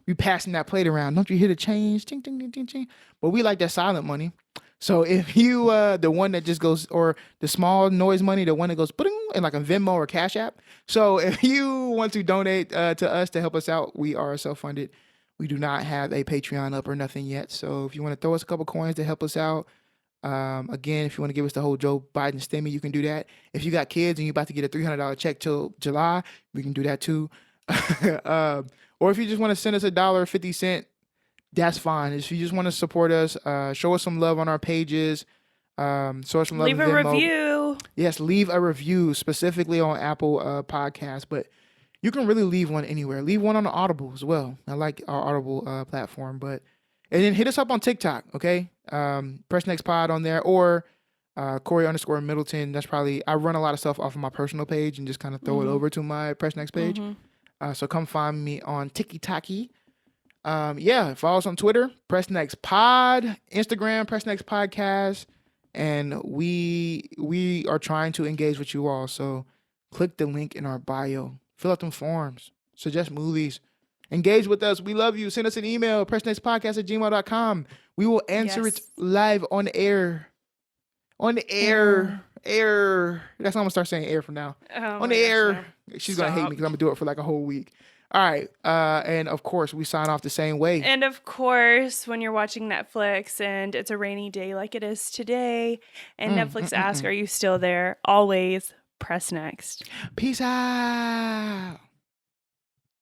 We passing that plate around. Don't you hear the change? Ching, ching, ching, ching, ching. But we like that silent money. So if you, the one that just goes, or the small noise money, the one that goes, and like a Venmo or Cash App. So if you want to donate to us to help us out, we are self-funded. We do not have a Patreon up or nothing yet. So if you want to throw us a couple coins to help us out, again, if you want to give us the whole Joe Biden stimmy, you can do that. If you got kids and you're about to get a $300 check till July, we can do that too. Or if you just want to send us $1.50, that's fine. If you just want to support us, show us some love on our pages. Show us some love. Leave a review. Yes, leave a review specifically on Apple Podcasts, but you can really leave one anywhere. Leave one on the Audible as well. I like our Audible platform, and then hit us up on TikTok, okay? Press Next Pod on there, or Cori_Middleton. That's probably, I run a lot of stuff off of my personal page and just kind of throw it over to my Press Next page. So come find me on TikTok. Follow us on Twitter, Press Next Pod, Instagram, Press Next Podcast, and we are trying to engage with you all. So click the link in our bio, fill out them forms, suggest movies, engage with us. We love you. Send us an email, pressnextpodcast@gmail.com. We will answer it live on air. On the air. That's how I'm gonna start saying air from now. On the air. She's gonna hate me because I'm gonna do it for like a whole week. All right. And of course, we sign off the same way. And of course, when you're watching Netflix and it's a rainy day like it is today, and Netflix asks, are you still there? Always press next. Peace out.